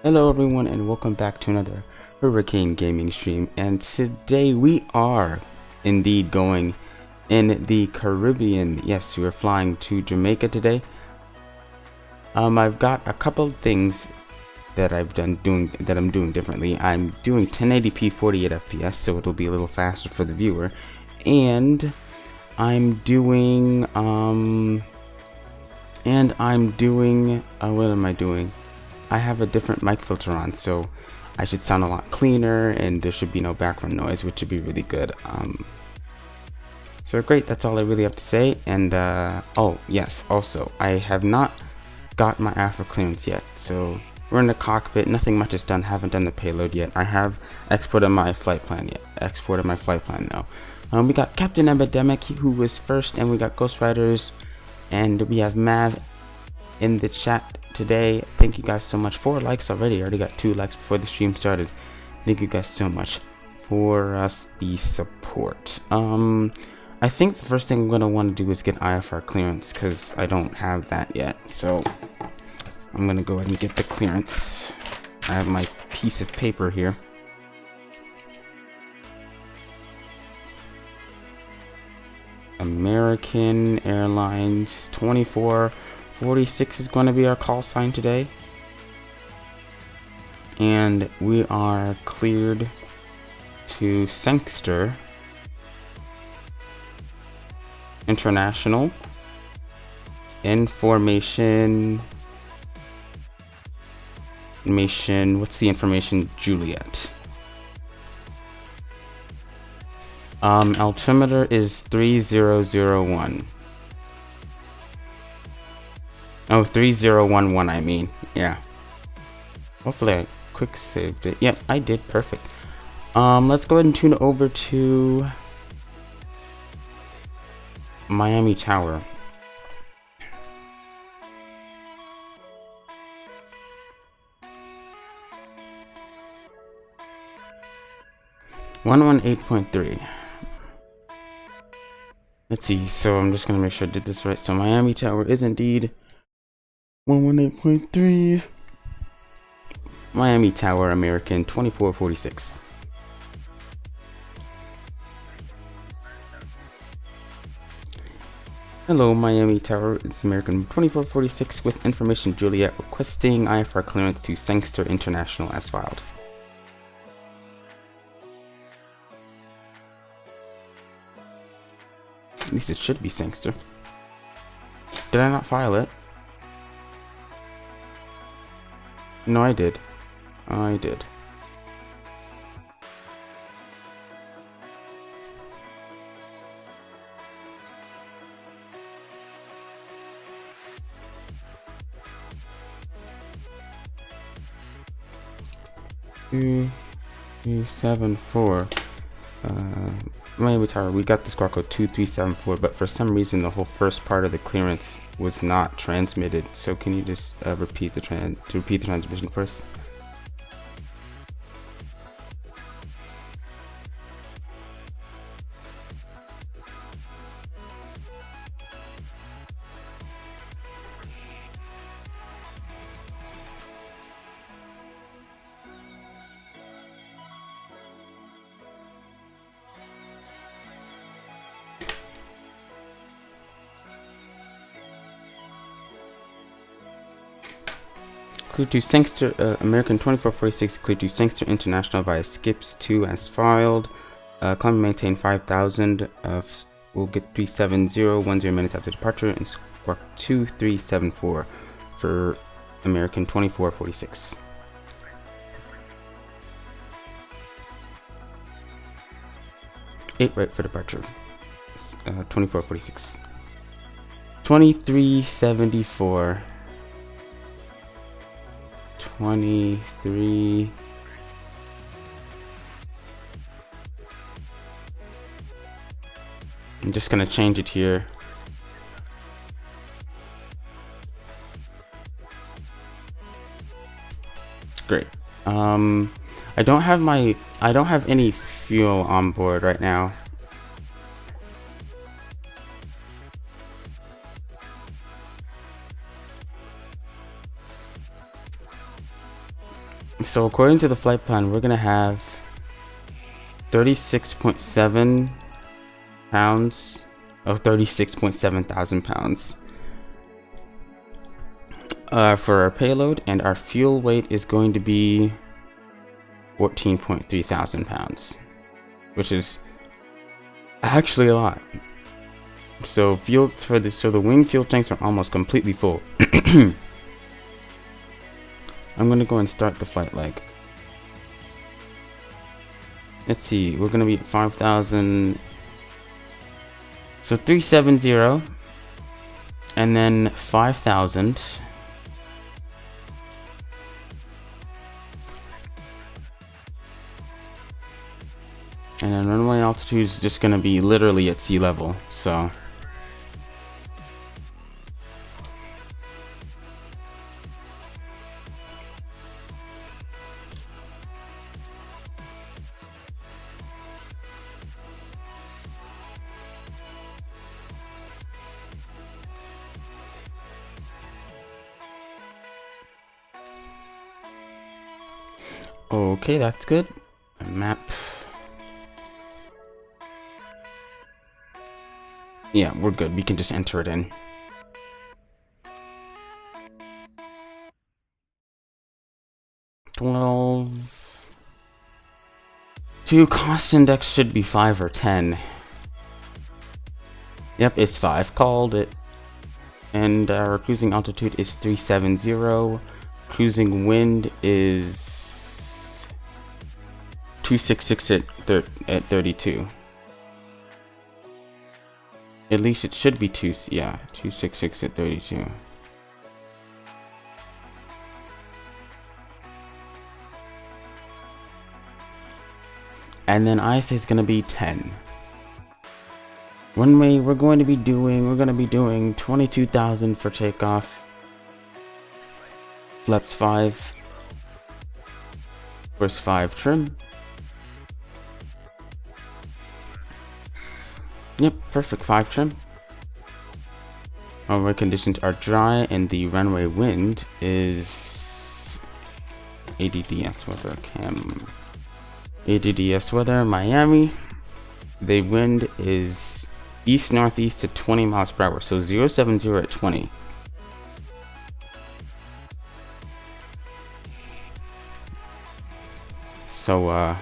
Hello everyone and welcome back to another Hurricane Gaming stream, and today we are indeed going in the Caribbean. Yes, we're flying to Jamaica today. I've got a couple of things that I'm doing differently. I'm doing 1080p 48 FPS, so it'll be a little faster for the viewer, and I'm doing what am I doing? I have a different mic filter on, so I should sound a lot cleaner and there should be no background noise, which would be really good. So great, that's all I really have to say. And oh yes, also I have not got my AFRA clearance yet, so we're in the cockpit, nothing much is done, haven't done the payload yet. I have exported my flight plan now. We got Captain Epidemic, who was first, and we got Ghost Riders, and we have Mav in the chat today. Thank you guys so much. 4 likes already. I already got 2 likes before the stream started. Thank you guys so much for the support. I think the first thing I'm gonna want to do is get IFR clearance, because I don't have that yet. So I'm gonna go ahead and get the clearance. I have my piece of paper here. American Airlines 2446 is going to be our call sign today, and we are cleared to Sangster International information. What's the information? Juliet. Altimeter is 3001. Oh, 3011, I mean. Yeah. Hopefully I quick saved it. Yep, I did. Perfect. Let's go ahead and tune over to Miami Tower. .3. Let's see, so I'm just gonna make sure I did this right. So Miami Tower is indeed 118.3. Miami Tower, American 2446. Hello, Miami Tower, it's American 2446 with information Juliet, requesting IFR clearance to Sangster International as filed. At least it should be Sangster. Did I not file it? No, I did. I did. Two, 3, 7, 4. Miami Tower, we got the squawk code 2374, but for some reason the whole first part of the clearance was not transmitted. So can you just repeat the transmission first? Clear to Sangster, American 2446, clear to Sangster International via skips 2 as filed. Climb and maintain 5000. We'll get 370 minutes after departure and squawk 2374 for American 2446. Right for departure. 2446. 2374. 23. I'm just gonna change it here. Great. I don't have any fuel on board right now. So according to the flight plan, we're gonna have 36.7 pounds, 36.7 thousand pounds for our payload, and our fuel weight is going to be 14.3 thousand pounds, which is actually a lot. So the wing fuel tanks are almost completely full. I'm gonna go and start the flight leg. Let's see, we're gonna be at 5,000. So 370, and then 5,000. And then runway altitude is just gonna be literally at sea level, so. Okay, that's good. A map. Yeah, we're good. We can just enter it in. To cost index should be 5 or 10. Yep, it's 5. Called it. And our cruising altitude is 370. Cruising wind is 266 at 32. At least it should be 266 at 32. And then ISA is gonna be 10. Runway we're gonna be doing 22,000 for takeoff. Flaps 5. Course 5 trim. Yep, perfect. 5 trim. Runway conditions are dry, and the runway wind is ADDS weather cam. ADDS weather Miami. The wind is east northeast to 20 miles per hour, so 070 at 20. So I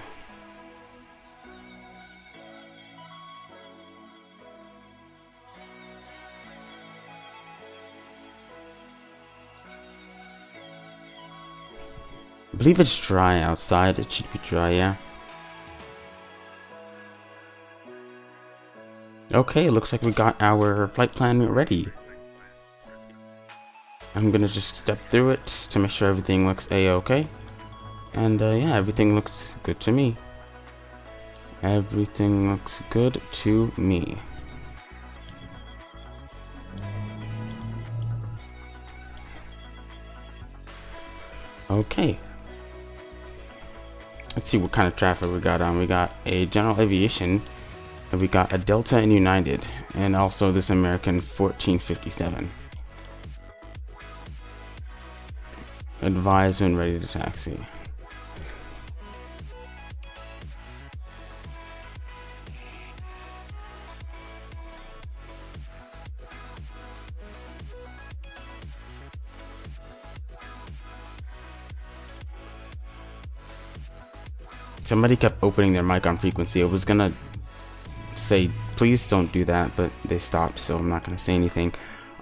believe it's dry outside. It should be dry, yeah. Okay, looks like we got our flight plan ready. I'm gonna just step through it to make sure everything looks a-okay. And yeah, everything looks good to me. Everything looks good to me. Okay. Let's see what kind of traffic we got on. We got a general aviation, and we got a Delta and United, and also this American 1457. Advise when ready to taxi. Somebody kept opening their mic on frequency. I was gonna say please don't do that, but they stopped, so I'm not gonna say anything.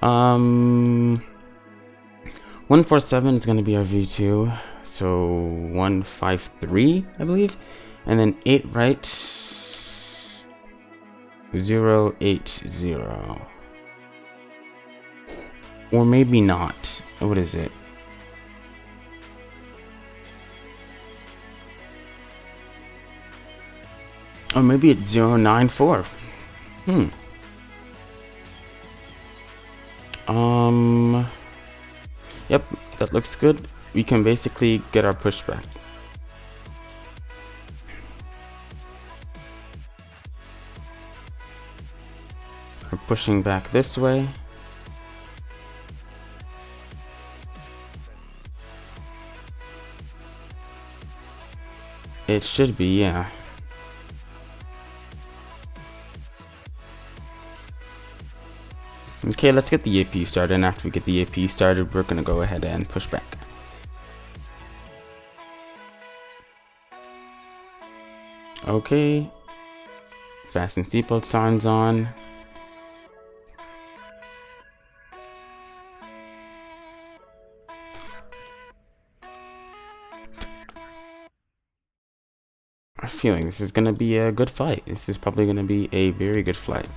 147 is gonna be our V2, so 153 I believe, and then 8 right, 080, or maybe not. What is it? Or maybe it's 094. Yep, that looks good. We can basically get our pushback. We're pushing back this way. It should be, yeah. Okay, let's get the APU started, and after we get the APU started, we're gonna go ahead and push back. Okay, fasten seatbelt signs on. I'm feeling this is gonna be a good flight. This is probably gonna be a very good flight.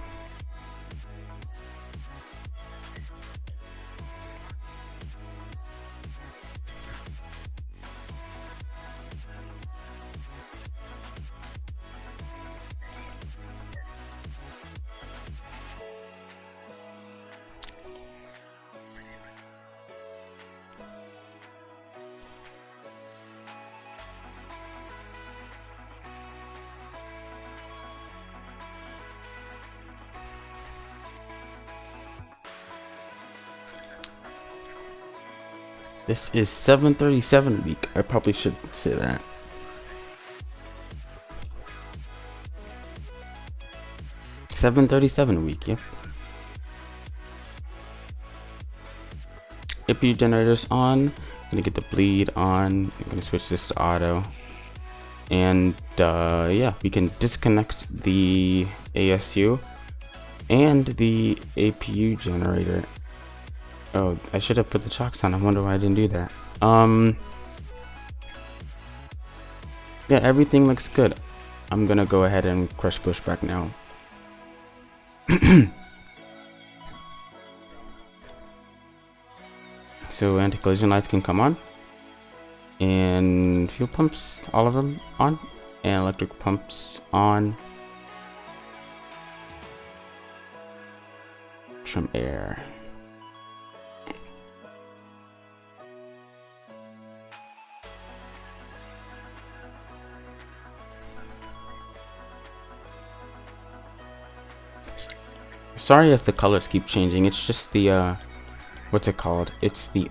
This is 737 a week. I probably should say that. $737 a week, yep. APU generators on. Gonna get the bleed on. I'm gonna switch this to auto. And yeah, we can disconnect the ASU and the APU generator. Oh, I should have put the chocks on. I wonder why I didn't do that. Yeah, everything looks good. I'm gonna go ahead and crush pushback now. So anti-collision lights can come on, and fuel pumps, all of them on, and electric pumps on. Trim air. Sorry if the colors keep changing. It's just the what's it called? It's the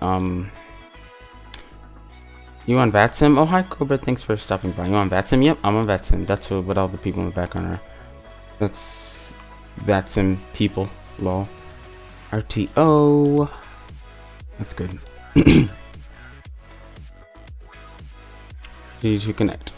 You on VATSIM? Oh, hi Cobra, thanks for stopping by. You on VATSIM? Yep, I'm on VATSIM. That's what all the people in the background are. That's VATSIM people. Lol. RTO. That's good. Ready to connect.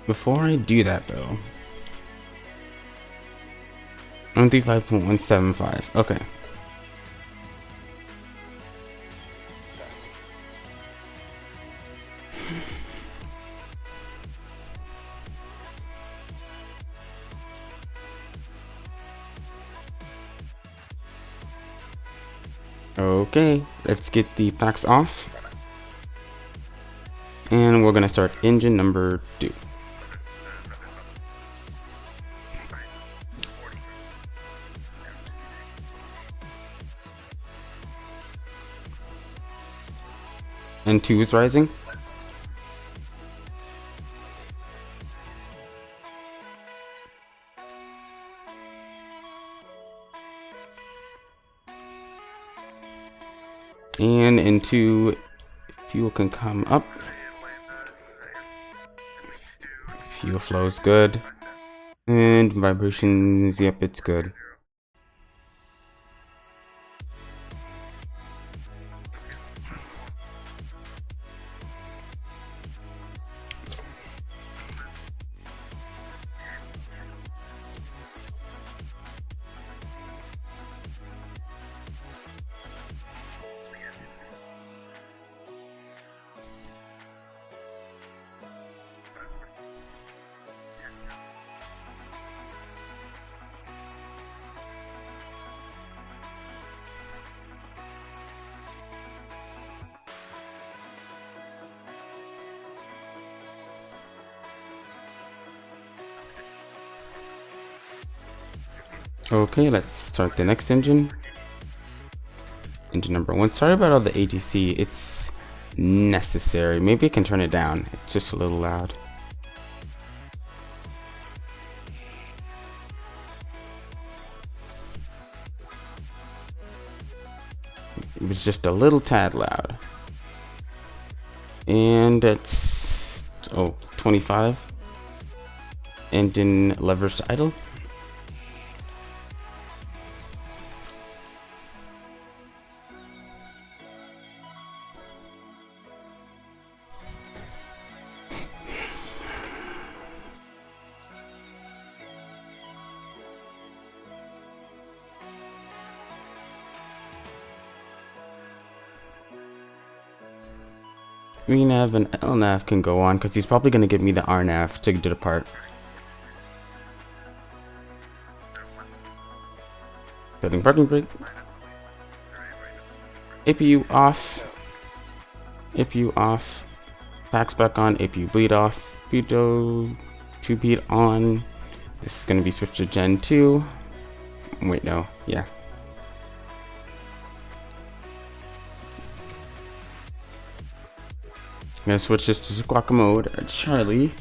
Before I do that though, 135.175. Okay. Okay, let's get the packs off. And we're gonna start engine number 2. And 2 is rising. And into fuel can come up. Fuel flow is good. And vibrations, yep, it's good. Okay, let's start the next engine. Engine number 1. Sorry about all the ATC. It's necessary. Maybe I can turn it down. It's just a little loud. It was just a little tad loud. And it's 25. Engine levers to idle. VNav and LNav can go on because he's probably going to give me the RNav to depart. Setting parking brake. APU off. APU off. Packs back on. APU bleed off. Buto 2-beat on. This is going to be switched to Gen 2. Wait, no. Yeah. I'm gonna switch this to squawk mode at Charlie.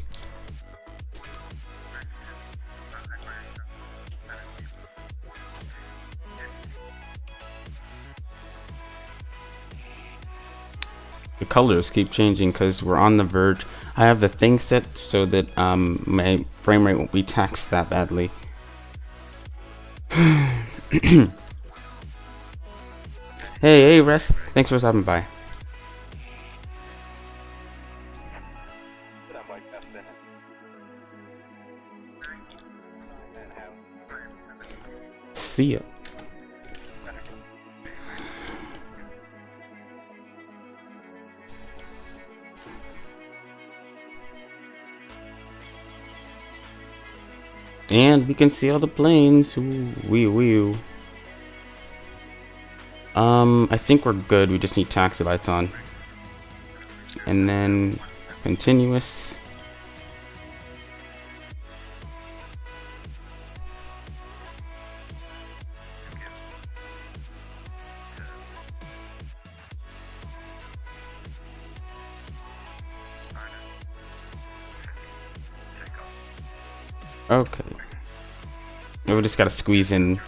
The colors keep changing because we're on the verge. I have the thing set so that my frame rate won't be taxed that badly. Hey, Rest. Thanks for stopping by. See ya. And we can see all the planes. Ooh, wee. I think we're good. We just need taxi lights on. And then continuous. Okay. We just gotta squeeze in.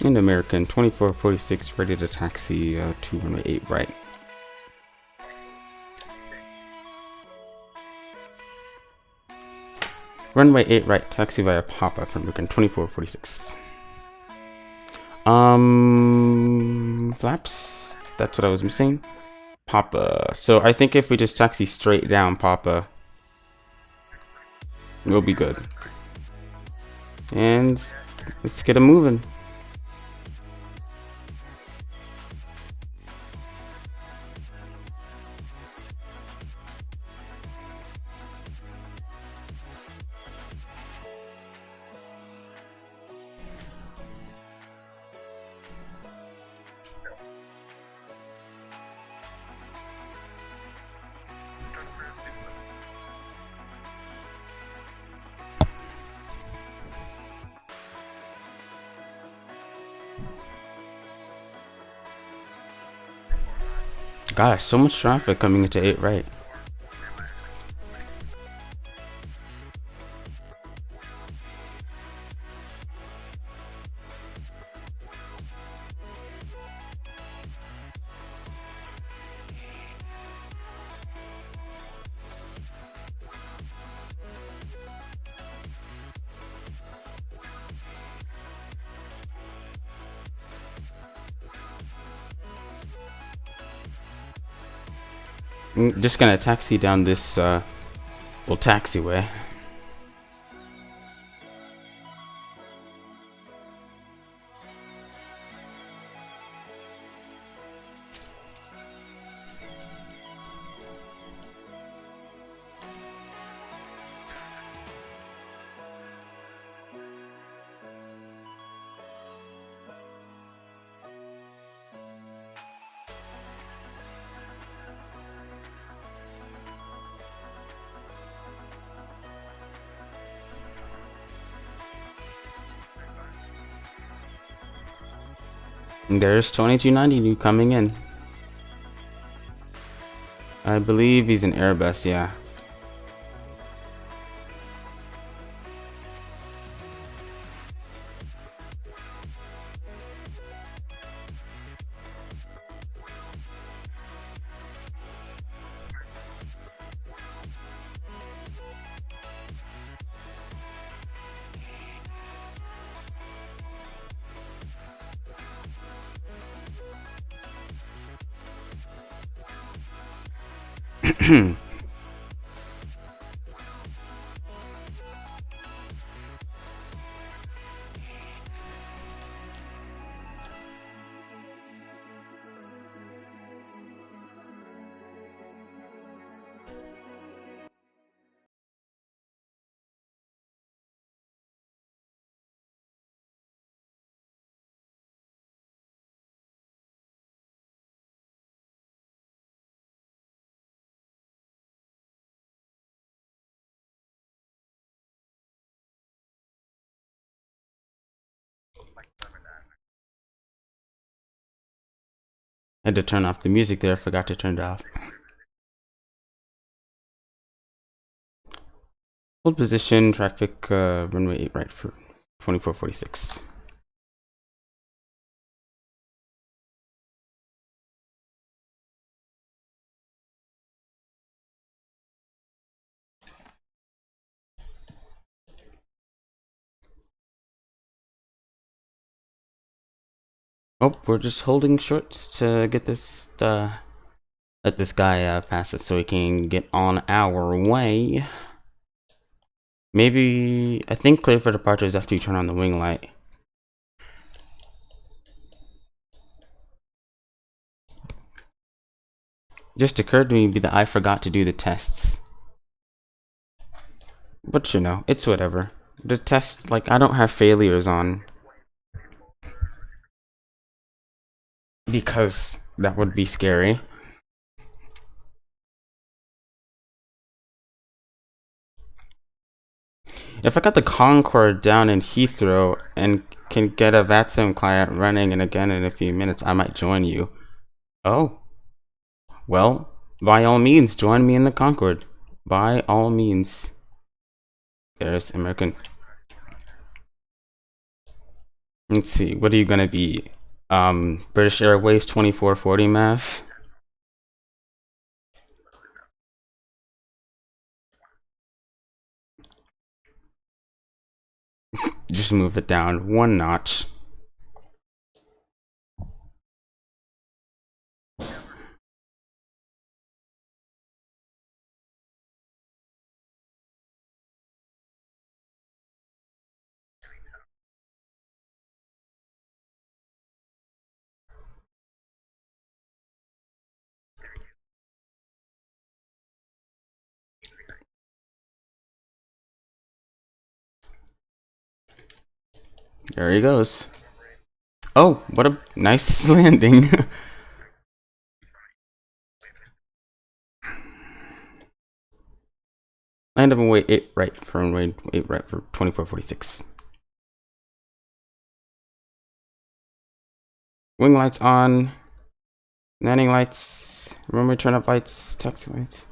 And American 2446 ready to taxi 218 right. Runway 8 right, taxi via Papa from American 2446. Flaps. That's what I was missing. Papa. So I think if we just taxi straight down Papa, we'll be good. And let's get it moving. Gosh, so much traffic coming into 8 right. I'm just gonna taxi down this little taxiway. There's 2290 new coming in. I believe he's an Airbus, yeah. Had to turn off the music there, forgot to turn it off. Hold position, traffic, runway 8 right for 2446. Oh, we're just holding shorts to get this, let this guy pass us so we can get on our way. Maybe, I think clear for departure is after you turn on the wing light. Just occurred to me that I forgot to do the tests. But you know, it's whatever. The test, like, I don't have failures on. Because that would be scary. If I got the Concorde down in Heathrow and can get a VATSIM client running and again in a few minutes, I might join you. Oh. Well, by all means, join me in the Concorde. By all means. There's American. Let's see, what are you gonna be? British Airways 2440 MAV? Just move it down one notch. There he goes. Oh, what a nice landing. Land of runway 8 right for runway 8 right for 2446. Wing lights on. Landing lights. Runway turn up lights. Taxi lights.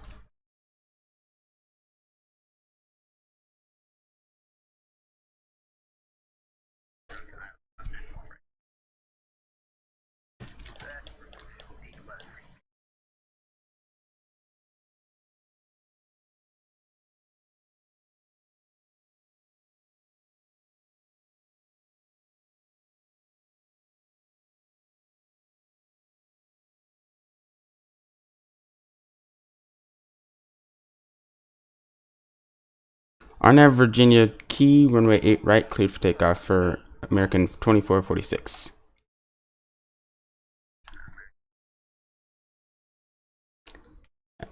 Arnav, Virginia, Key, runway 8 right, cleared for takeoff for American 2446.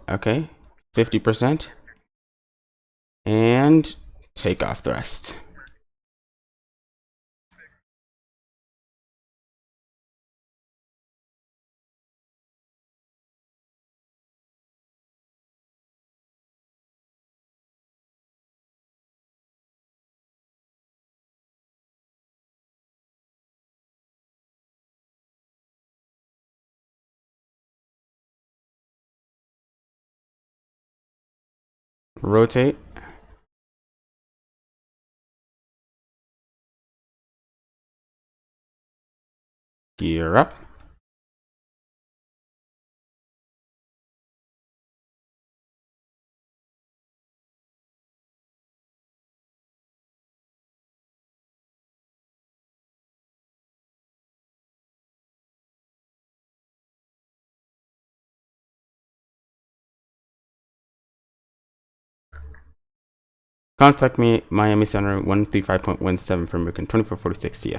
Okay, 50%. And takeoff thrust. Rotate. Gear up. Contact me, Miami Center 135.17 for American 2446. See ya.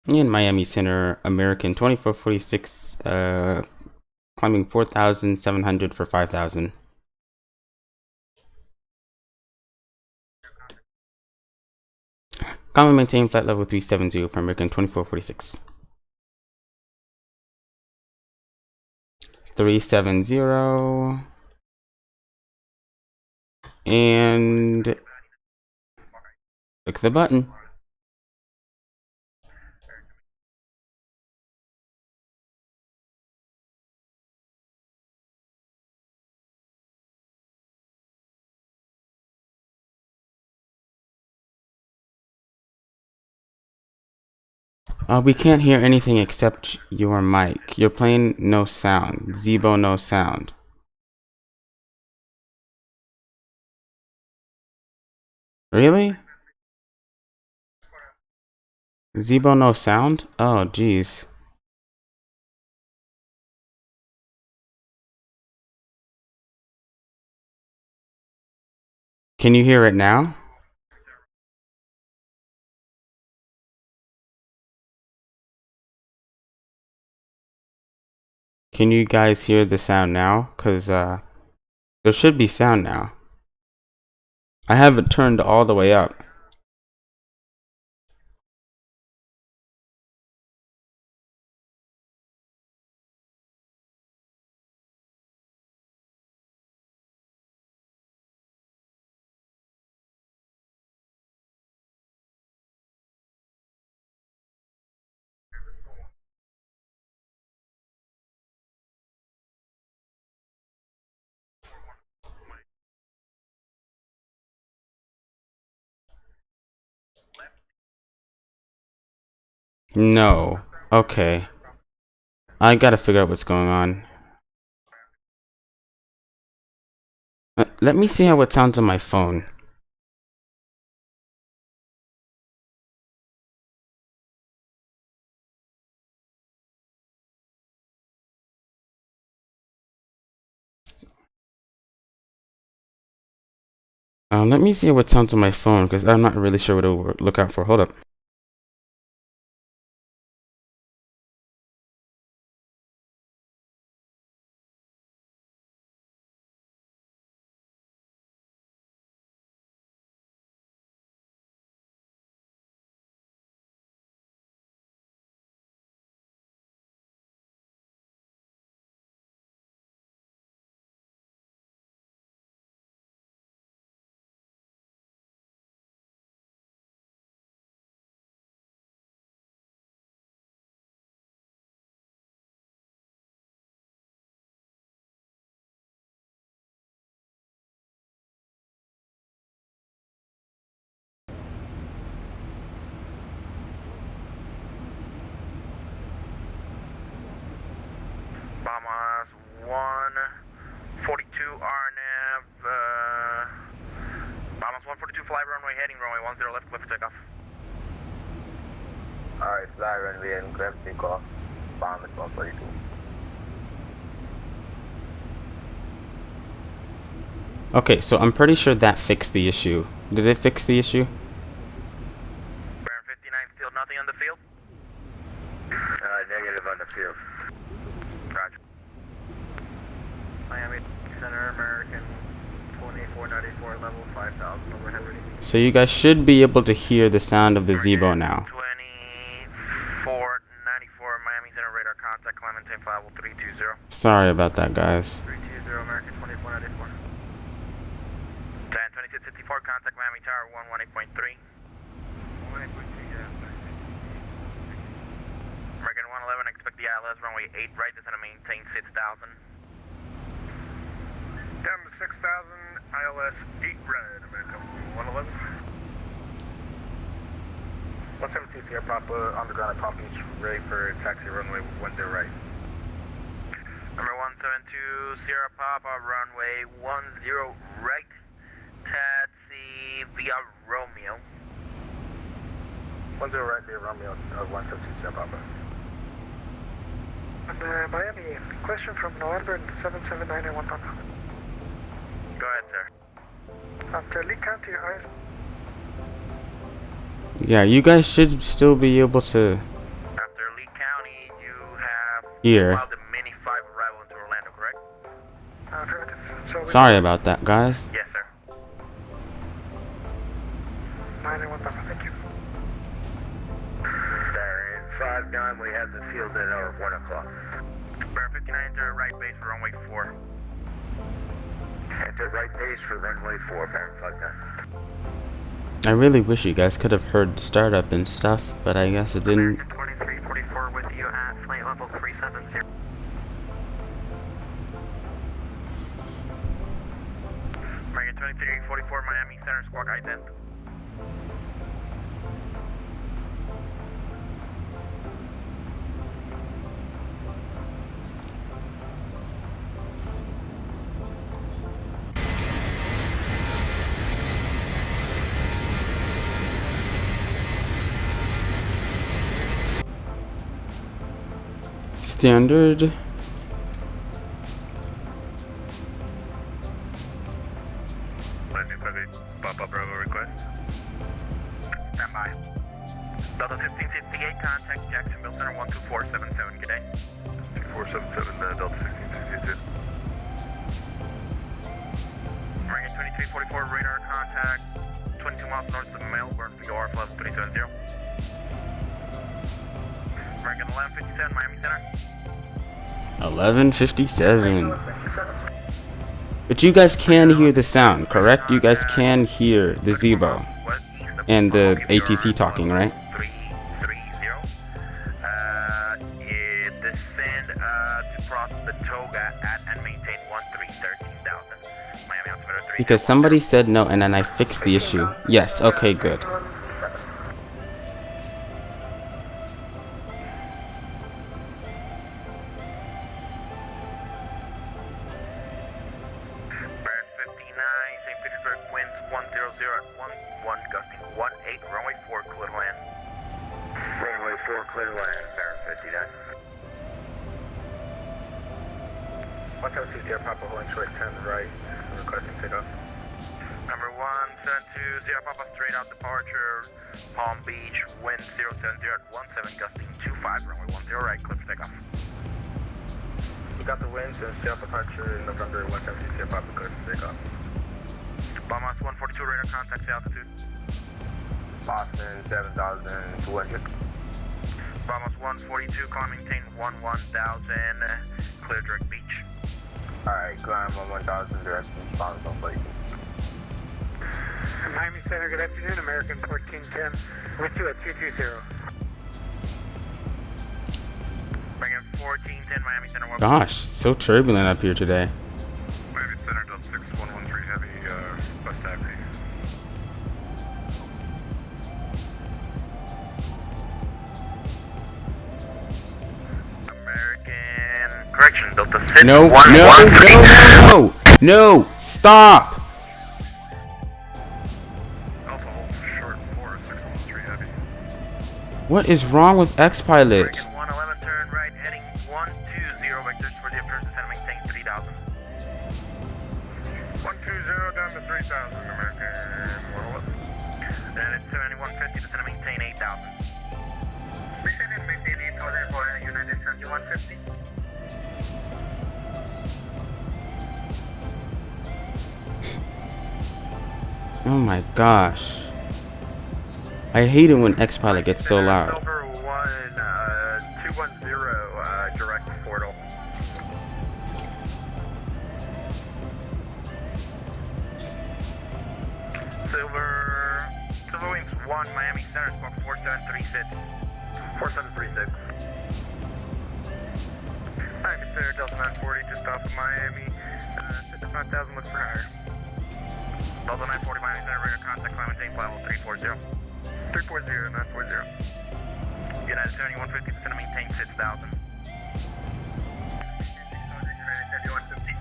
In Miami Center, American 2446, climbing 4,700 for 5,000. Common maintain flight level 370 for American 2446. 370. And click the button. We can't hear anything except your mic. You're playing no sound. ZIBO no sound. Really? ZIBO no sound? Oh, jeez. Can you hear it now? Can you guys hear the sound now? Because there should be sound now. I have it turned all the way up. No. Okay. I gotta figure out what's going on. Let me see how it sounds on my phone. Let me see what sounds on my phone, because I'm not really sure what to look out for. Hold up. Bahamas 142 RNAV, Bahamas 142 fly runway heading runway 10 left, clear for takeoff. Alright, fly runway and clear for takeoff, Bahamas 142. Okay, so I'm pretty sure that fixed the issue. Did it fix the issue? Baron 59, still nothing on the field? Negative on the field. Roger. Miami Center, American 2494, level 5000, overhead ready. So you guys should be able to hear the sound of the ZIBO now. 2494, Miami Center, radar contact, Clementine 5320. Sorry about that, guys. 320, American 2494. 102654, contact Miami Tower 118.3. 118.3, yeah. American 111, expect the ILS runway 8 right, descend and maintain 6000. Down to 6,000, ILS 8 right, American 111. 172 Sierra Papa, underground at Palm Beach, ready for taxi runway 10 right. Number 172 Sierra Papa, runway 10 right, taxi via Romeo. 10 right via Romeo, 172 Sierra Papa. And Miami, question from November 779 Papa. Go ahead, sir. After Lee County, eyes. Yeah, you guys should still be able to After Lee County, you have hear. filed the Mini 5 arrival into Orlando, correct? Affirmative. So Sorry about that, guys. Yes, sir. 91 Papa, thank you. Baron 59, we have the field at our 1 o'clock. Baron 59, enter right base for runway 4. Enter right base for runway 4, Baron 59. I really wish you guys could have heard the startup and stuff, but I guess it didn't. 2344 with you at flight level 370. American 2344, Miami Center, squawk ident. Standard. Papa Bravo request. Stand by. Delta 1558, contact Jacksonville Center 12477, good day. 2477, Delta 1662. American 2344 radar contact, 22 miles north of Melbourne, VOR level 370. American 1157, Miami Center. 11:57. But you guys can hear the sound, correct? You guys can hear the ZIBO and the ATC talking, right? 330. Descend to cross the Toga at and maintain 13,000. Miami altimeter 3. Because somebody said no, and then I fixed the issue. Yes, okay, good. St. Petersburg winds 100 at 11, gusting 18, runway 4, clear to land. Runway 4, clear to land, Baron 59. 172 Sierra Papa holding short 10 right, requesting takeoff. Number 172 Sierra Papa straight out departure, Palm Beach, wind 070 at 17, gusting 25, runway 10 right, clear for takeoff. We got the winds and Sierra departure in November 172 Sierra Papa clear for takeoff. Bombas 142 radar contact altitude. Boston 7,200. Bombas 142, climb maintain 11,000, clear direct beach. Alright, climb on 1,000 direction, spawns on place. Miami Center, good afternoon. American 1410 with you at 220. Bring in 1410, Miami Center. Gosh, so turbulent up here today. Miami Center, Delta 6113 Heavy, West Avenue. American, correction, Delta 6 No, 113. no, stop! Alpha hold short 4, 6113 Heavy. What is wrong with X-Pilot? American 111, turn right, heading 120 vectors for the approach, descend, maintain 3,000. 120 down to 3,000, American 111. Then it's 7150, descend, maintain 8,000. Descend and maintain 8,000 for United 7150. Oh my gosh. I hate it when X-Pilot gets so loud. Silver 210, direct portal. Silver Wings 1, Miami Center, squawk 4736. 4736. Miami Center, Delta 940, just off of Miami. 55,000, look for higher. Delta 940, Miami Center, radar contact, climb maintain flight level 340. 340, 940. United 7150, descend, maintain 6,000. United 7150.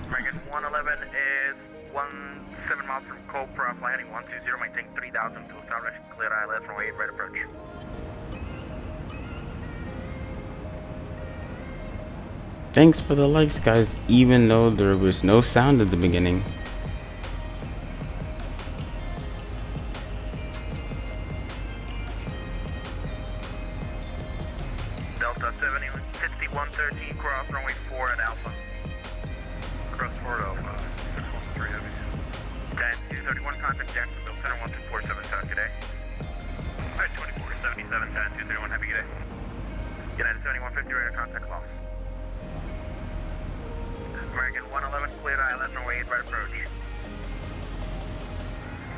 American 111 is 17 miles from Copra, fly heading 120, maintain 3,000 to establish clear ILS from 8 right approach. Thanks for the likes, guys, even though there was no sound at the beginning. Delta 6113, cross runway 4 at Alpha. Cross 4 Alpha, 613 Heavy. 10231, contact Jacksonville Center 1247, south today. Alright, 2477, 10231, happy good day. United 7150, radar contact lost. American 111, cleared ILS runway 8 right approach.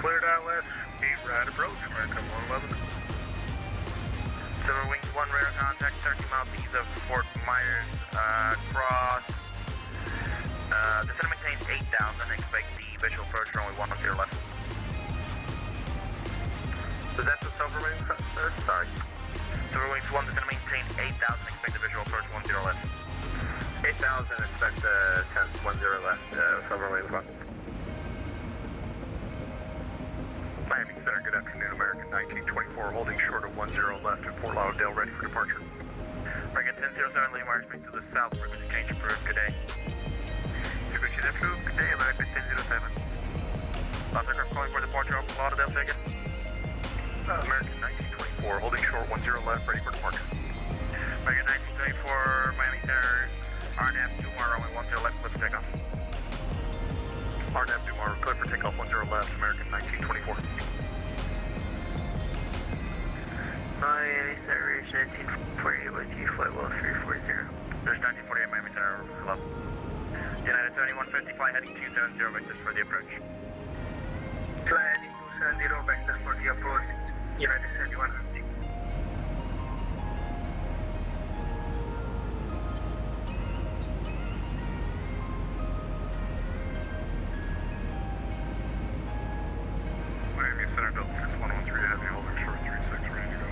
Cleared ILS, 8 right approach, American 111. Silver Wings 1, radar contact 30 miles east of Fort Myers, cross. Descend and maintain 8,000, expect the visual approach runway 10 left. Was that the Silver Wings, sir? Sorry. Silver Wings 1, descend and maintain 8,000, expect the visual approach 10 left. 8,000, expect 10 left, Silver Wings 1. Miami Center, good afternoon, American 1924, holding short of 10 left at Fort Lauderdale, ready for departure. RNAV Dumar, clear for takeoff 10 left, American 1924. Miami Center, Ridge 1948 with you, flight well 340. There's 1948 Miami Center, hello. United 7150, fly heading 270, vectors for the approach. Fly heading 270, vectors for the approach. United 7150. Miami Center, Delta 6113, heavy holding short 36, ready to go.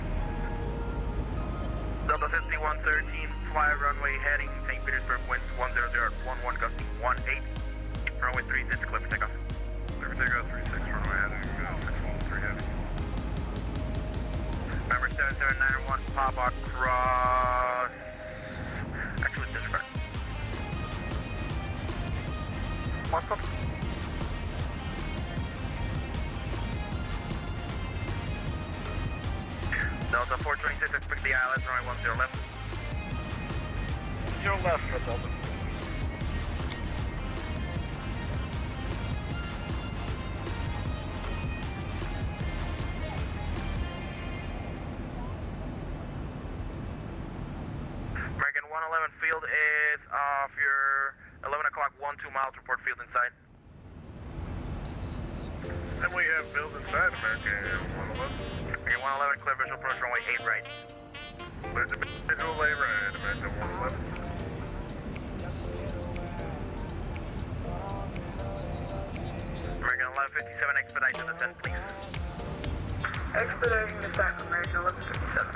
Delta 5113, fly runway heading St. Petersburg, winds 100 at 11 gusting 18. Runway 36, clear for takeoff. Clear for takeoff 36, runway heading 613 heavy. Number 77991, pop across. Actually, disregard. What's up? Delta 426, expect the ILS, runway 10 left. 0 left for Delta. American 111, field is off your 11 o'clock, 12 miles, report field inside. And we have build inside American 111. American 111, clear visual approach, runway 8 right. Visual lay right, American 111. American 1157, expedite to the 10, please. Expediting the back, American 1157.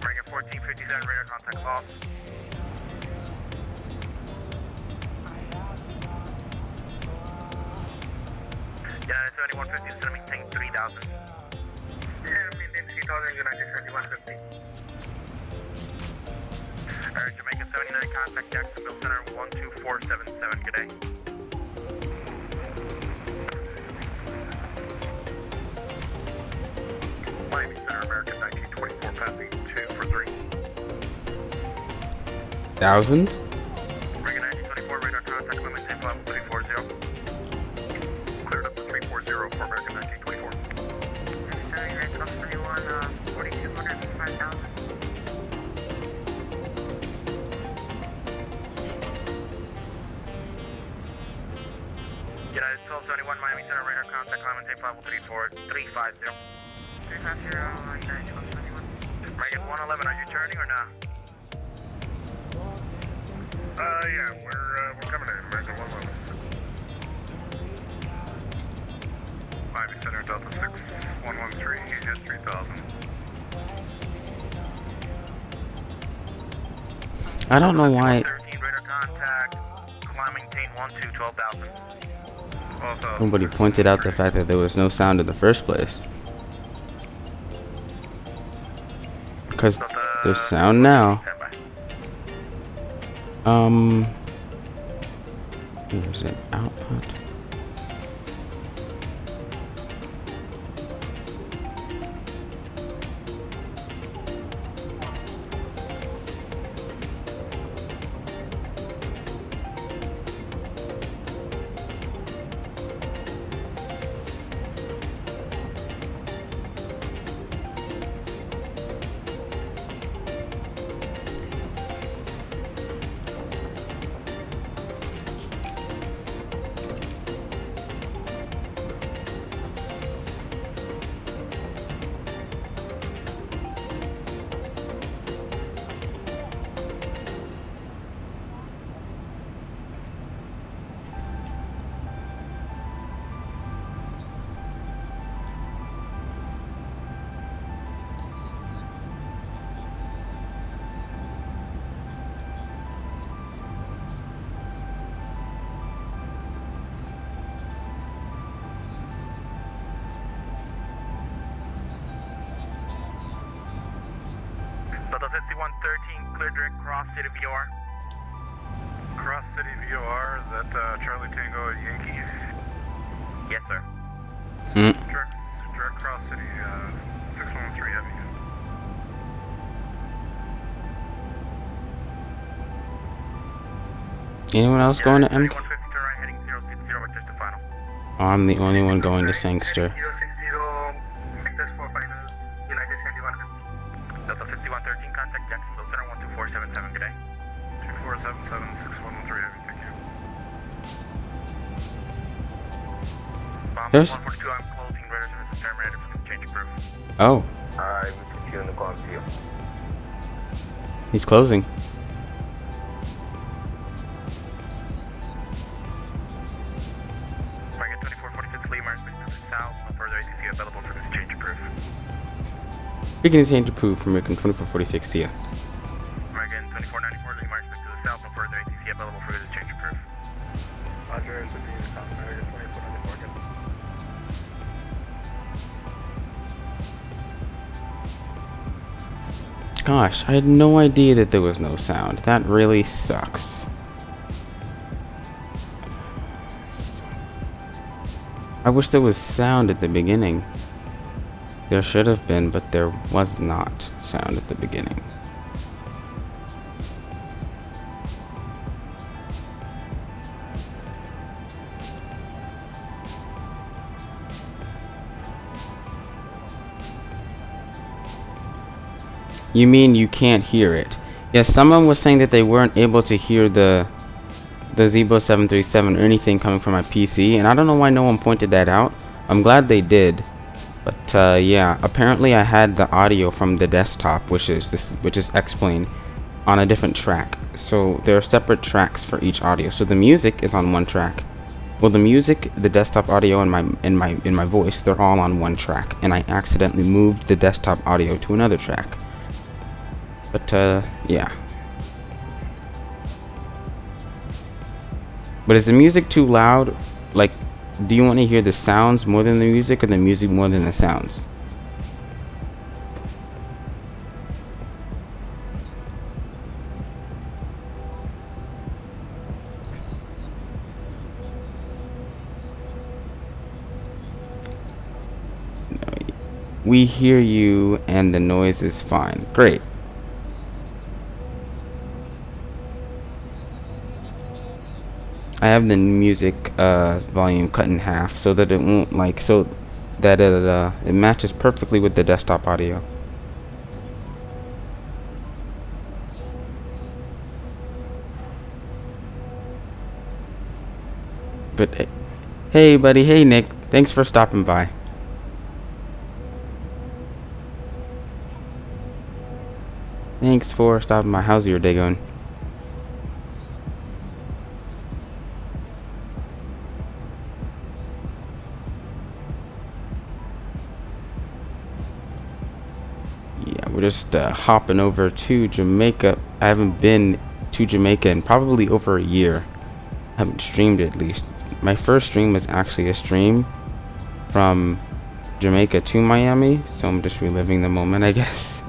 American 1457, radar contact off. United 7150, still maintain 3000. Yeah, maintain 3000, United 7150. Jamaica 79, contact Jacksonville Center 12477, good day. Miami Center, American 1924, passing 2 for 3. 1,000? American 1924, radar contact, limit tape level 340. Cleared up to 340 for American 1924. Sorry, Red Off 21, 4200, 5000. United 1271, Miami Center, radar contact, limit tape level 350. 350, United 1271. American 111, are you turning or not? Yeah, we're coming in, American 111. Miami Center, Delta 6113, EGS 3000. I don't know why 13, radar contact, climb maintain 12,000. nobody pointed out the fact that there was no sound in the first place. Because there's sound now. Where's it? Output. Delta 5113, clear direct cross city VOR. Cross City VOR, is that Charlie Tango Yankee? Yes, sir. Direct Cross City, 613 Heavy. Anyone else going to MK? 150 I'm the only one going to Sangster. 060, Vectors for final, United Sandy 1. Delta 5113, contact Jacksonville Center 12477, good day. 2477, 6113, thank you. Bomb There's- 142, I'm closing radar service terminated for change of proof. Oh, I will put you in the call to you. he's closing. Target 2446, Lee Mark, to the south, no further ATC available for this change of proof. You can change the proof from American 2446 to you. American 2494, Lee Mark, to the south, no further ATC available for this change of proof. Roger, it's the South American 2494. Gosh, I had no idea that there was no sound. That really sucks. I wish there was sound at the beginning. There should have been, but there was not sound at the beginning. You mean you can't hear it? Yes, someone was saying that they weren't able to hear the ZIBO 737 or anything coming from my PC, and I don't know why no one pointed that out. I'm glad they did. But yeah, apparently I had the audio from the desktop, which is X-Plane, on a different track. So there are separate tracks for each audio. So the music is on one track. Well, the music, the desktop audio, and my voice, they're all on one track, and I accidentally moved the desktop audio to another track. But yeah. But is the music too loud? Like, do you want to hear the sounds more than the music, or the music more than the sounds? We hear you and the noise is fine. Great. I have the music volume cut in half so that it won't it matches perfectly with the desktop audio. But hey buddy, hey Nick, thanks for stopping by. Thanks for stopping by. How's your day going? Yeah, we're just hopping over to Jamaica. I haven't been to Jamaica in probably over a year. I haven't streamed at least. My first stream was actually a stream from Jamaica to Miami, so I'm just reliving the moment, I guess.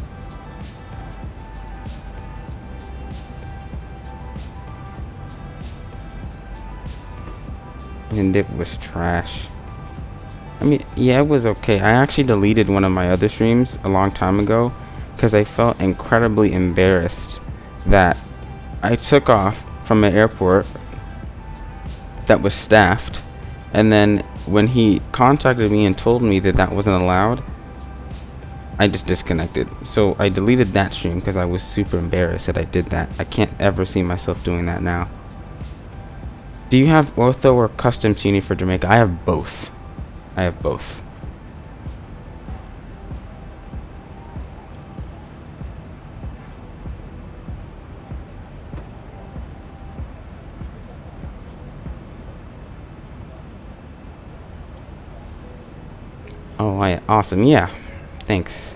And it was trash. I mean, yeah, it was okay. I actually deleted one of my other streams a long time ago because I felt incredibly embarrassed that I took off from an airport that was staffed, and then when he contacted me and told me that that wasn't allowed, I just disconnected. So I deleted that stream because I was super embarrassed that I did that. I can't ever see myself doing that now. Do you have ortho or custom tuning for Jamaica? I have both. I have both. Oh, awesome. Yeah. Thanks.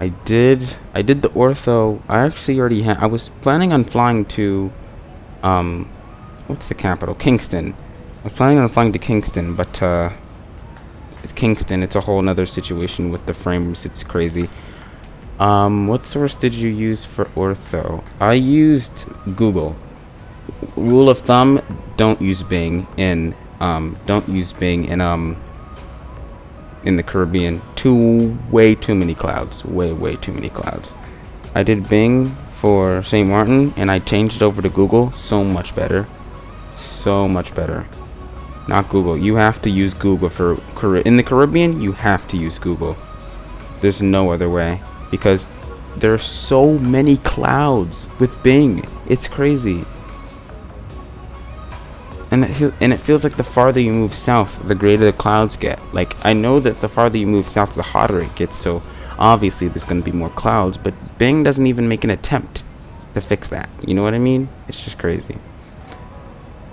I did the ortho. I actually already had. I was planning on flying to what's the capital? Kingston. I was planning on flying to Kingston, but it's Kingston. It's a whole nother situation with the frames. It's crazy. What source did you use for ortho? I used Google. Rule of thumb: don't use Bing in in the Caribbean. Way too many clouds. Way too many clouds. I did Bing for St. Martin, and I changed over to Google. So much better. So much better. not Google. You have to use Google for in the Caribbean. You have to use Google. There's no other way, because there are so many clouds with Bing. It's crazy. And it feels like the farther you move south, the greater the clouds get. Like, I know that the farther you move south, the hotter it gets, so obviously there's going to be more clouds, but Bing doesn't even make an attempt to fix that. You know what I mean? It's just crazy.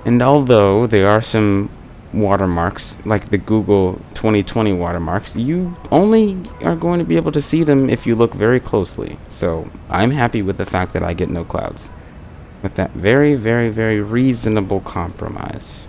And although there are some watermarks, like the Google 2020 watermarks, you only are going to be able to see them if you look very closely. So I'm happy with the fact that I get no clouds. With that very, very, very reasonable compromise.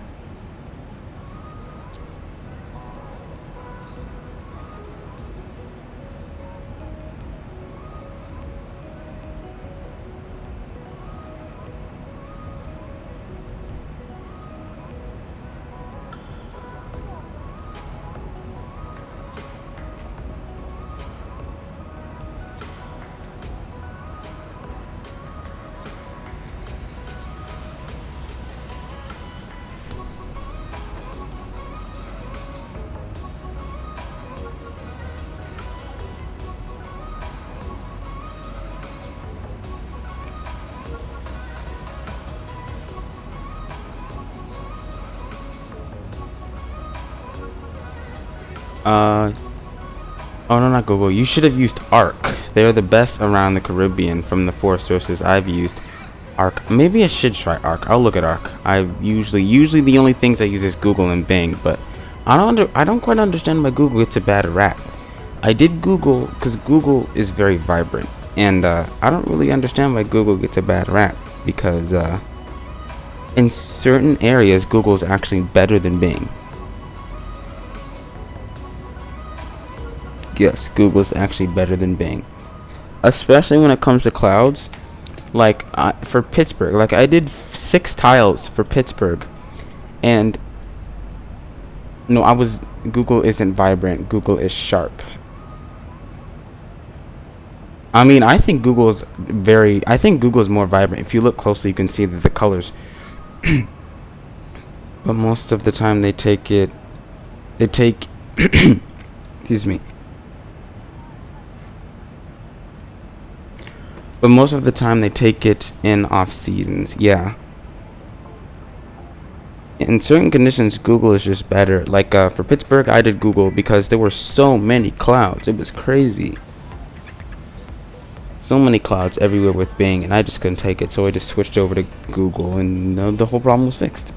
Oh no, not Google. You should have used Arc. They're the best around the Caribbean from the 4 sources I've used. Arc. Maybe I should try Arc. I'll look at Arc. I usually the only things I use is Google and Bing, but I don't quite understand why Google gets a bad rap. I did Google because Google is very vibrant, and I don't really understand why Google gets a bad rap, because in certain areas Google is actually better than Bing. Yes, Google is actually better than Bing, especially when it comes to clouds. Like for Pittsburgh, like I did 6 tiles for Pittsburgh, and no, Google isn't vibrant. Google is sharp. I mean, I think Google is more vibrant. If you look closely, you can see that the colors. But most of the time they take excuse me. But most of the time they take it in off seasons. Yeah. In certain conditions, Google is just better. Like for Pittsburgh, I did Google because there were so many clouds. It was crazy. So many clouds everywhere with Bing, and I just couldn't take it. So I just switched over to Google, and the whole problem was fixed.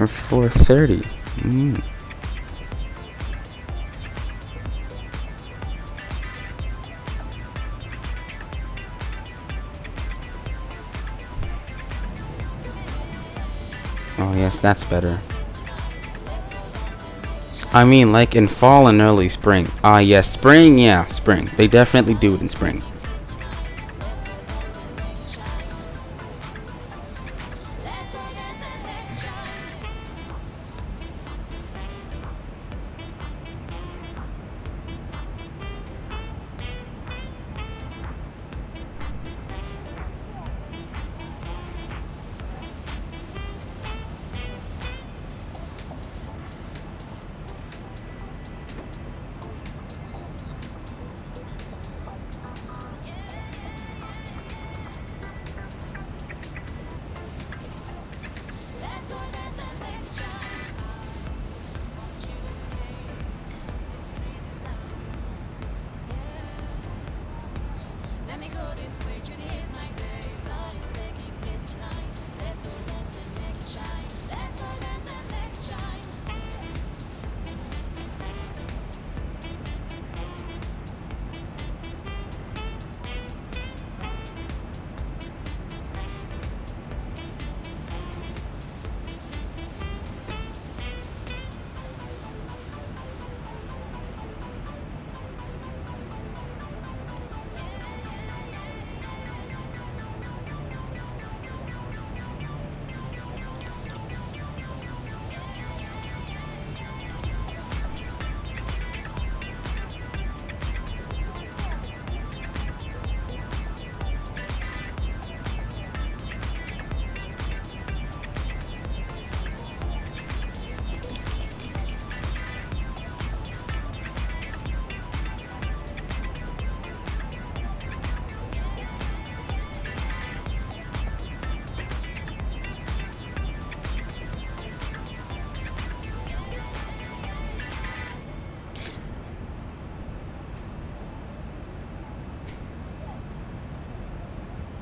Or 4:30. Oh yes, that's better. I mean, like in fall and early spring. Yes, spring. Yeah, spring. They definitely do it in spring.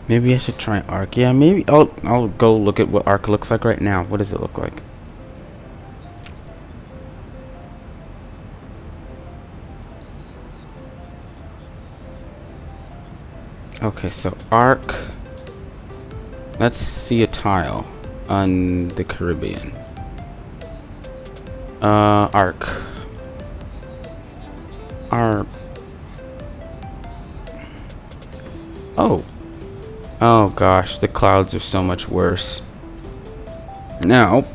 Maybe I should try arc. Yeah, maybe I'll go look at what arc looks like right now. What does it look like? Okay, so arc. Let's see a tile on the Caribbean. Arc. Arc. Oh. Oh gosh, the clouds are so much worse. Now,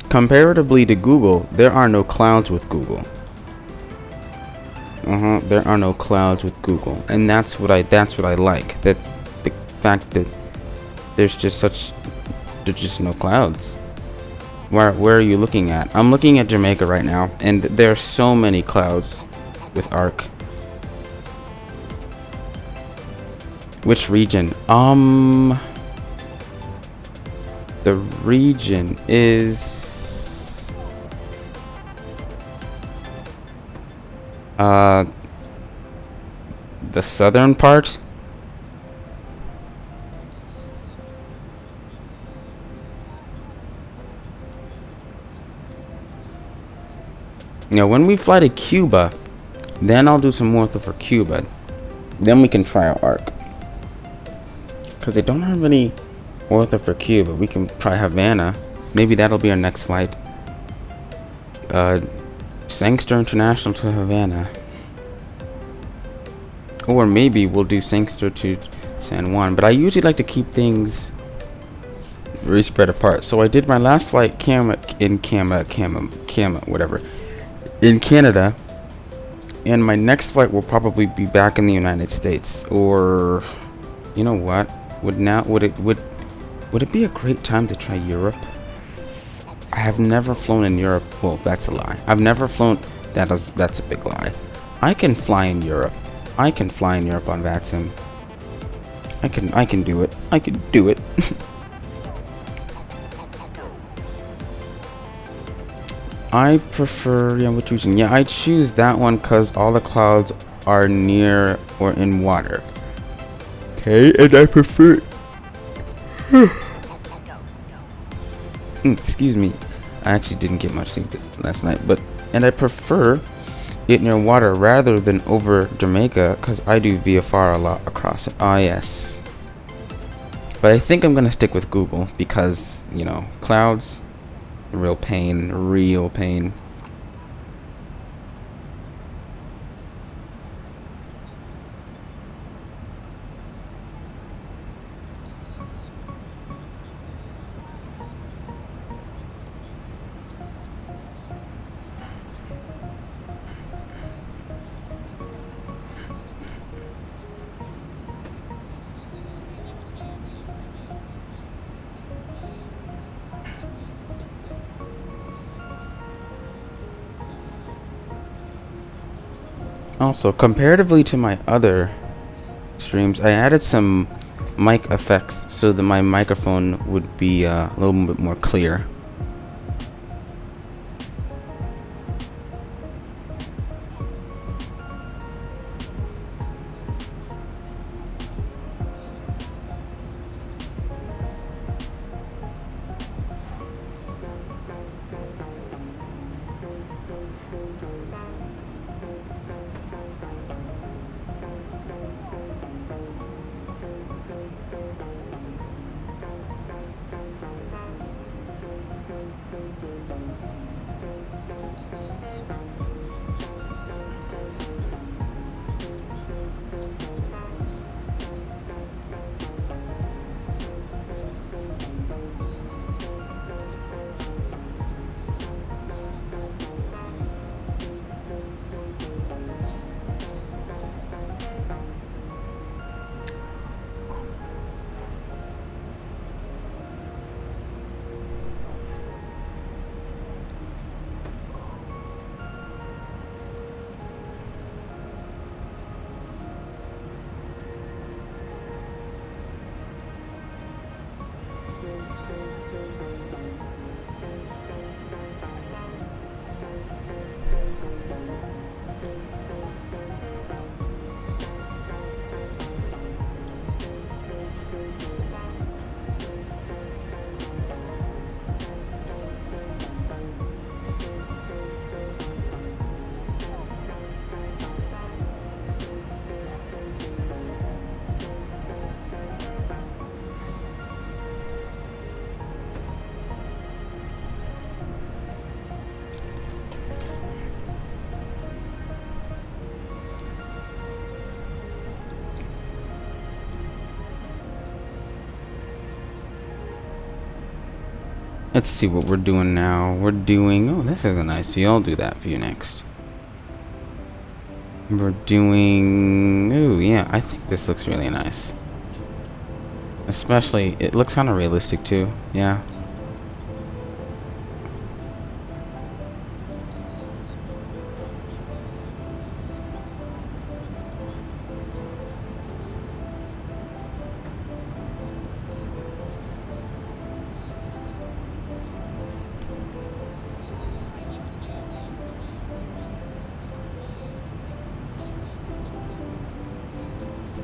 comparatively to Google, there are no clouds with Google. There are no clouds with Google, and that's what I like. That the fact that there's just no clouds. Where are you looking at? I'm looking at Jamaica right now, and there are so many clouds with arc. Which region? The region is the southern part. Now, when we fly to Cuba, then I'll do some ortho for Cuba. Then we can try our arc. Because they don't have any ortho for Cuba. We can try Havana. Maybe that'll be our next flight. Sangster International to Havana. Or maybe we'll do Sangster to San Juan. But I usually like to keep things very spread apart. So I did my last flight in Canada. And my next flight will probably be back in the United States. Or, you know what? Would it be a great time to try Europe? I have never flown in Europe. Well, that's a lie. I've never flown. That's a big lie. I can fly in Europe. I can fly in Europe on VATSIM. I can do it. I can do it. I prefer, which region? Yeah, I choose that one because all the clouds are near or in water. Okay, and I prefer. Excuse me. I actually didn't get much sleep last night, and I prefer it near water rather than over Jamaica because I do VFR a lot across it. Ah, yes. But I think I'm gonna stick with Google because clouds, real pain, real pain. Also, comparatively to my other streams, I added some mic effects so that my microphone would be a little bit more clear. Let's see what we're doing now. We're doing, oh, this is a nice view. I'll do that view next. We're doing, oh yeah, I think this looks really nice. Especially, it looks kind of realistic too, yeah.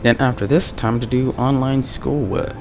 Then after this, time to do online schoolwork.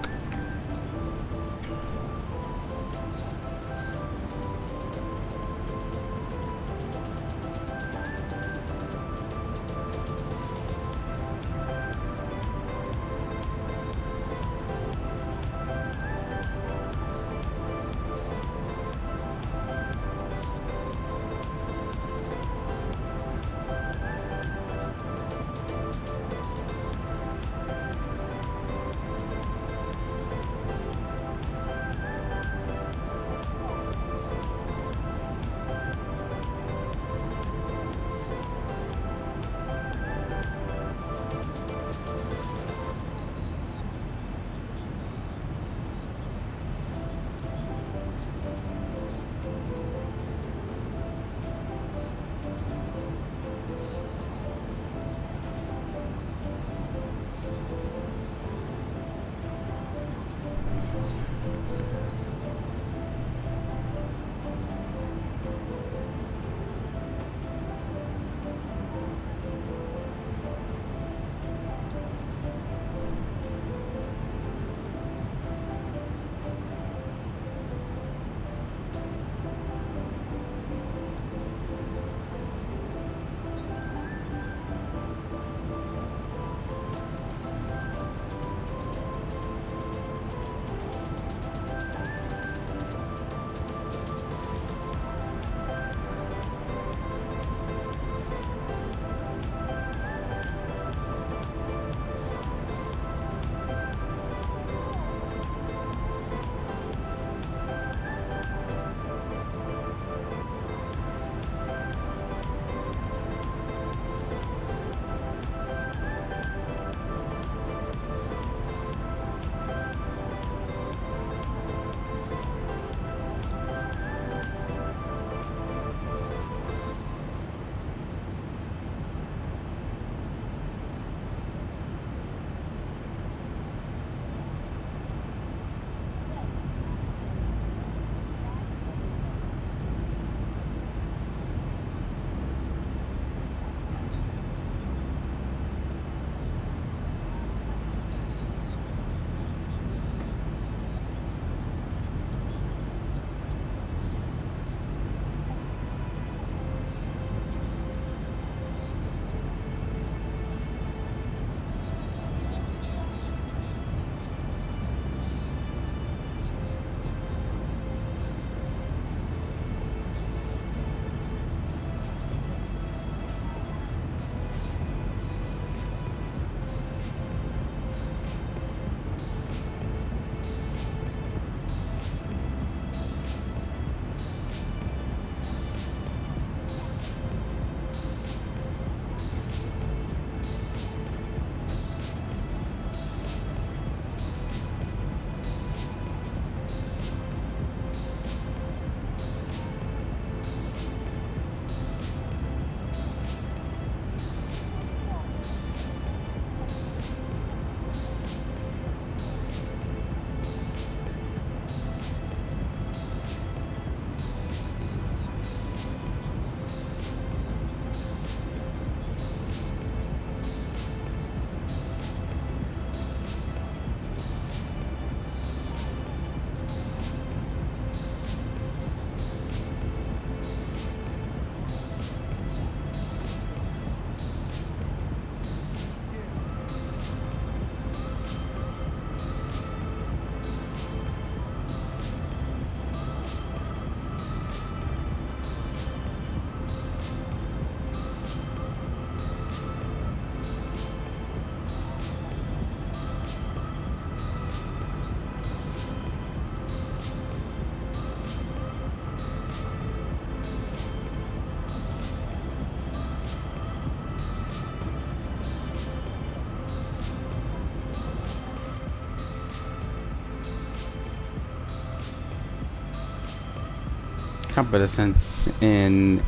compass descents in,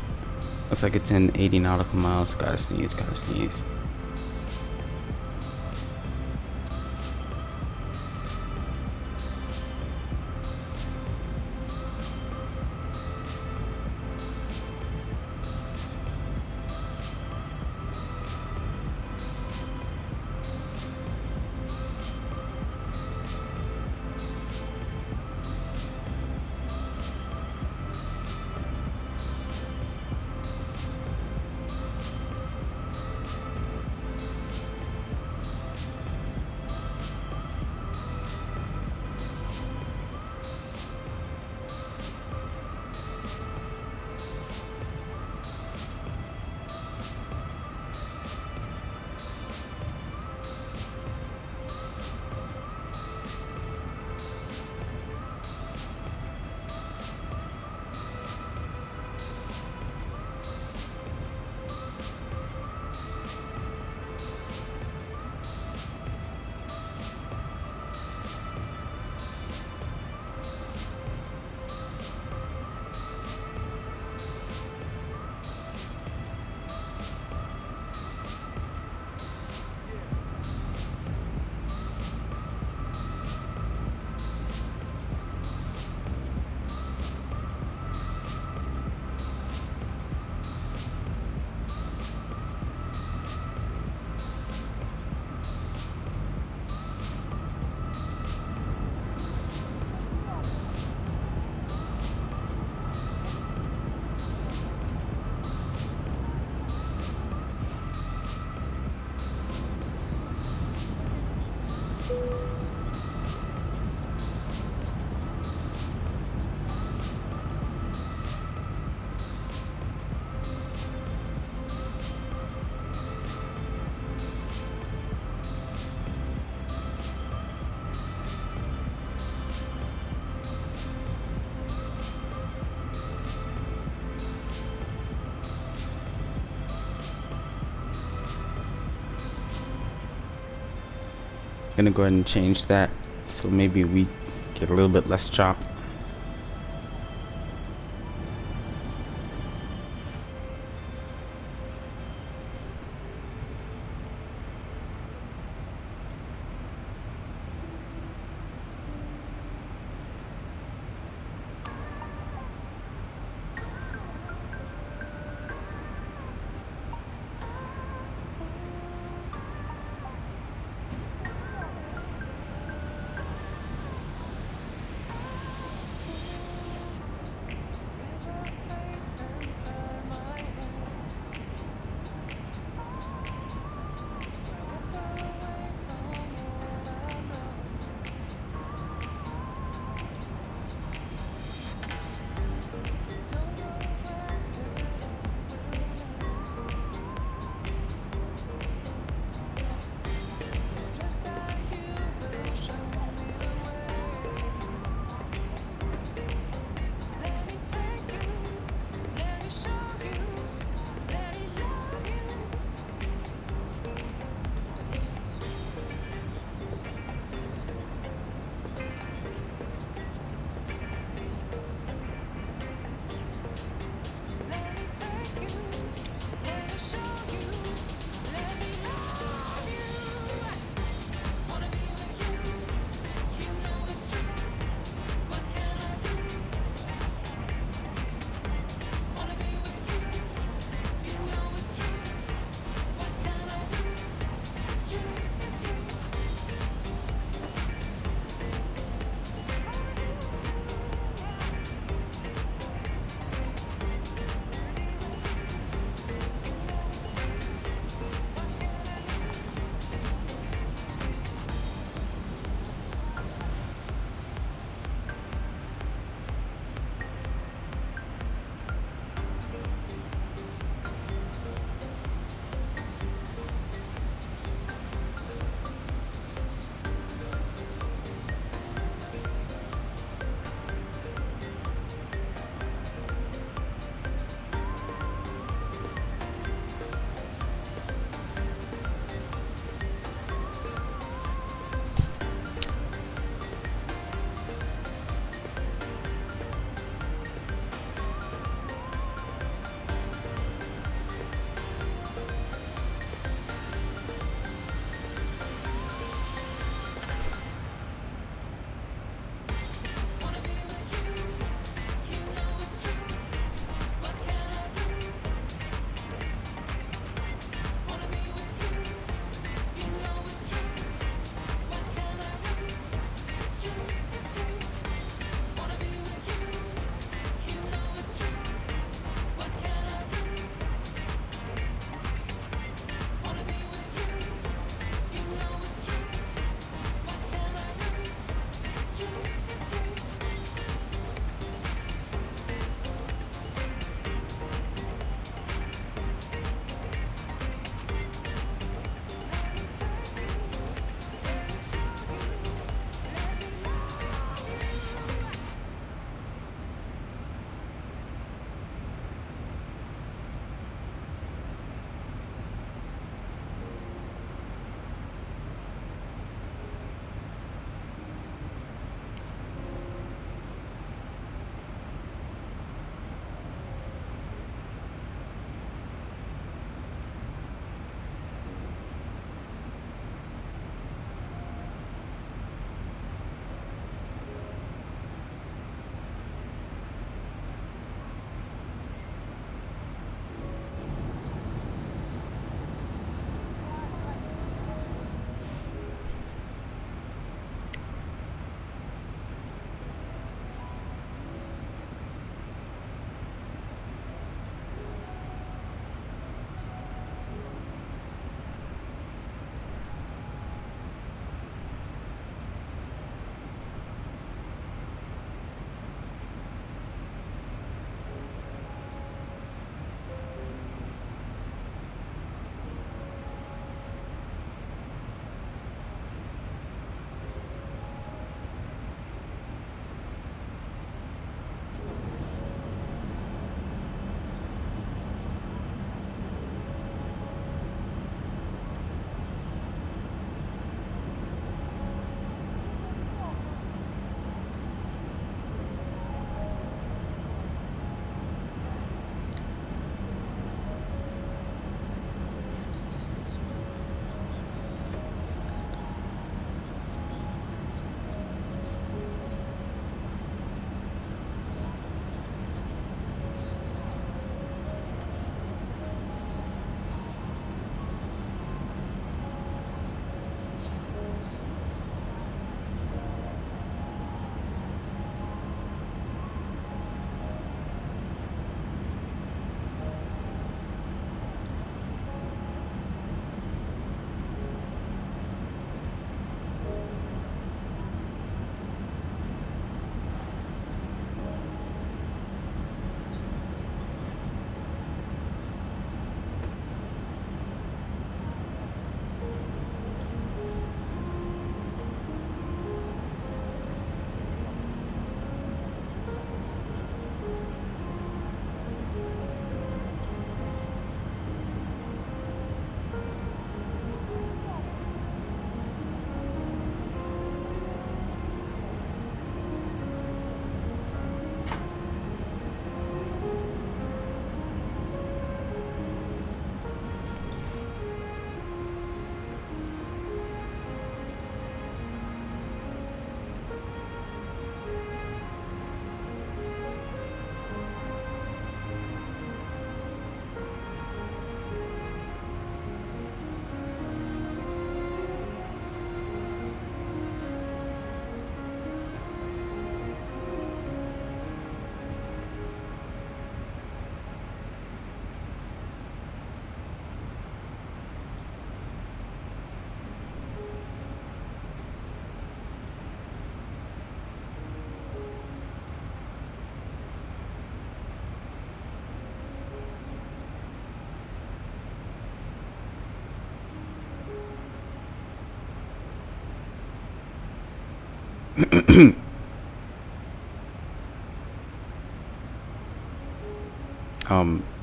looks like it's in 80 nautical miles. Gotta sneeze, gotta sneeze. Gonna go ahead and change that so maybe we get a little bit less chop.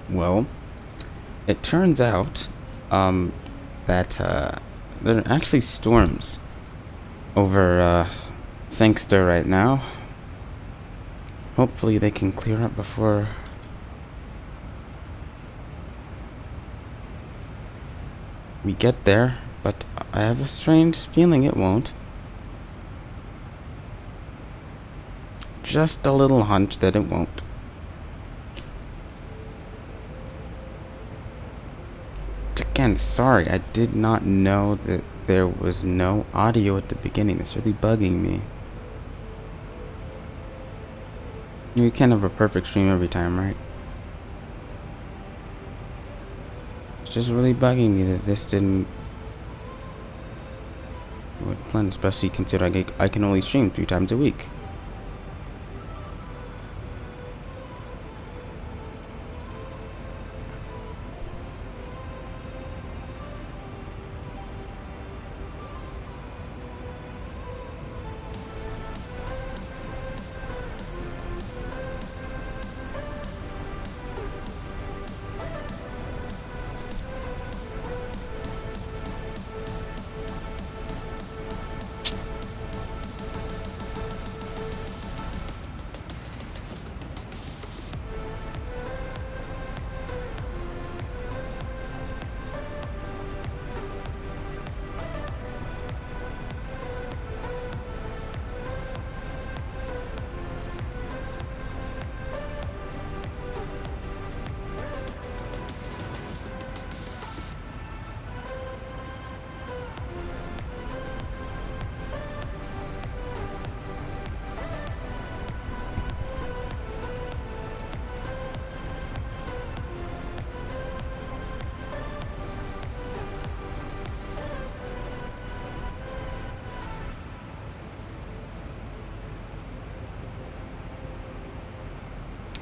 Well, it turns out, that, there are actually storms over, Sangster right now. Hopefully they can clear up before we get there, but I have a strange feeling it won't. Just a little hunch that it won't. Again, sorry, I did not know that there was no audio at the beginning. It's really bugging me. You can't have a perfect stream every time, right? It's just really bugging me that this didn't plan, especially considering I can only stream 3 times a week.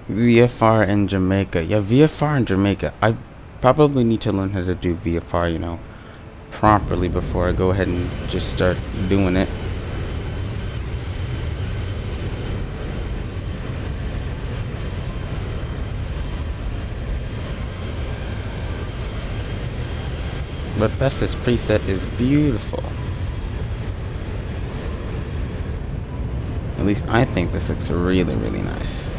VFR in Jamaica. Yeah, VFR in Jamaica. I probably need to learn how to do VFR, you know, properly before I go ahead and just start doing it. But Vestas preset is beautiful. At least I think this looks really, really nice.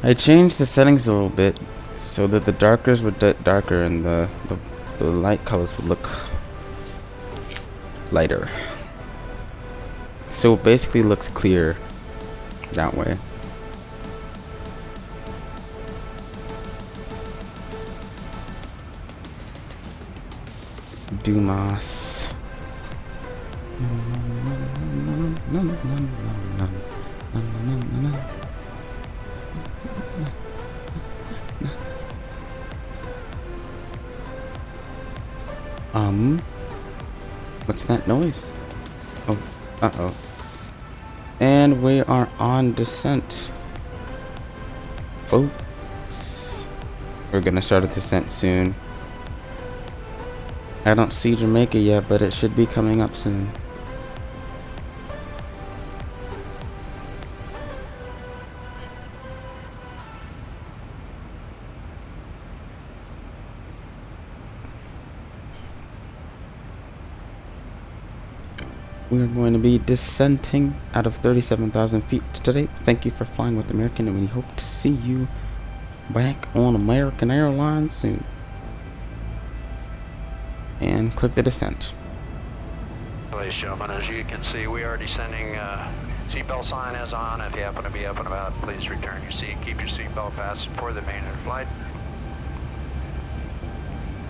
I changed the settings a little bit so that the darkers would get darker and the light colors would look lighter. So it basically looks clear that way. Dumas. What's that noise? Oh, uh-oh. And we are on descent, folks. We're gonna start a descent soon. I don't see Jamaica yet, but it should be coming up soon. We're going to be descending out of 37,000 feet today. Thank you for flying with American, and we hope to see you back on American Airlines soon. And click the descent. Ladies and gentlemen, as you can see, we are descending. Seatbelt sign is on. If you happen to be up and about, please return your seat. Keep your seatbelt fastened for the remainder of the flight.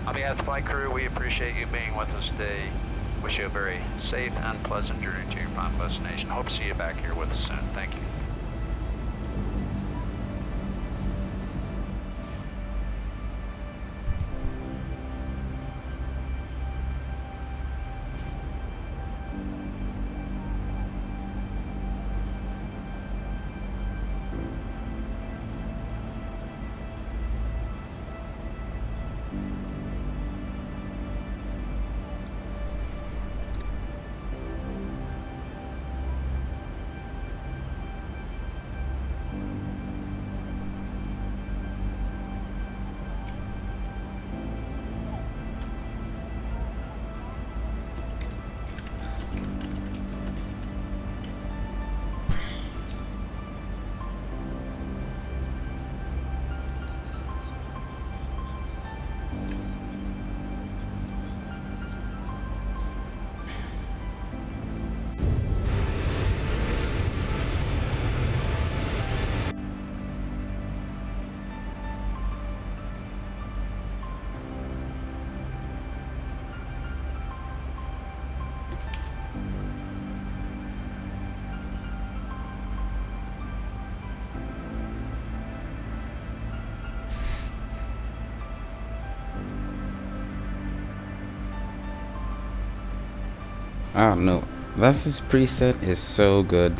On behalf of the flight crew, we appreciate you being with us today. Wish you a very safe and pleasant journey to your final destination. Hope to see you back here with us soon. Thank you. I don't know. This preset is so good.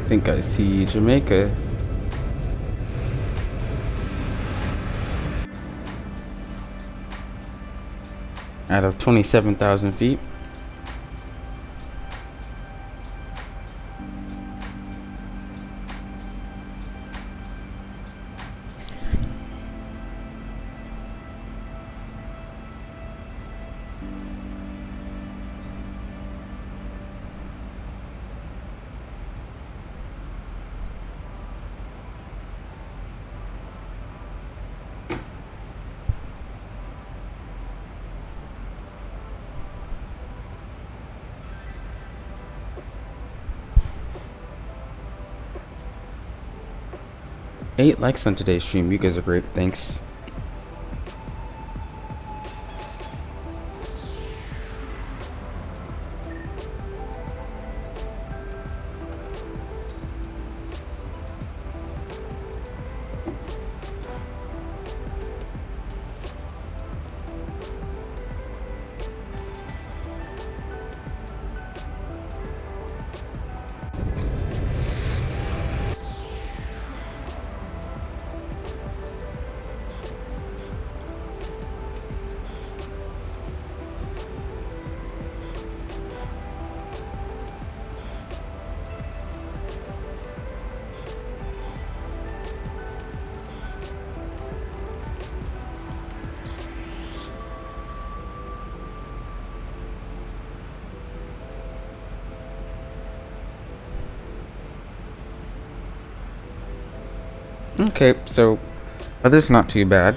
I think I see Jamaica. Out of 27,000 feet. Eight likes on today's stream. You guys are great. Thanks. Okay, so weather's not too bad.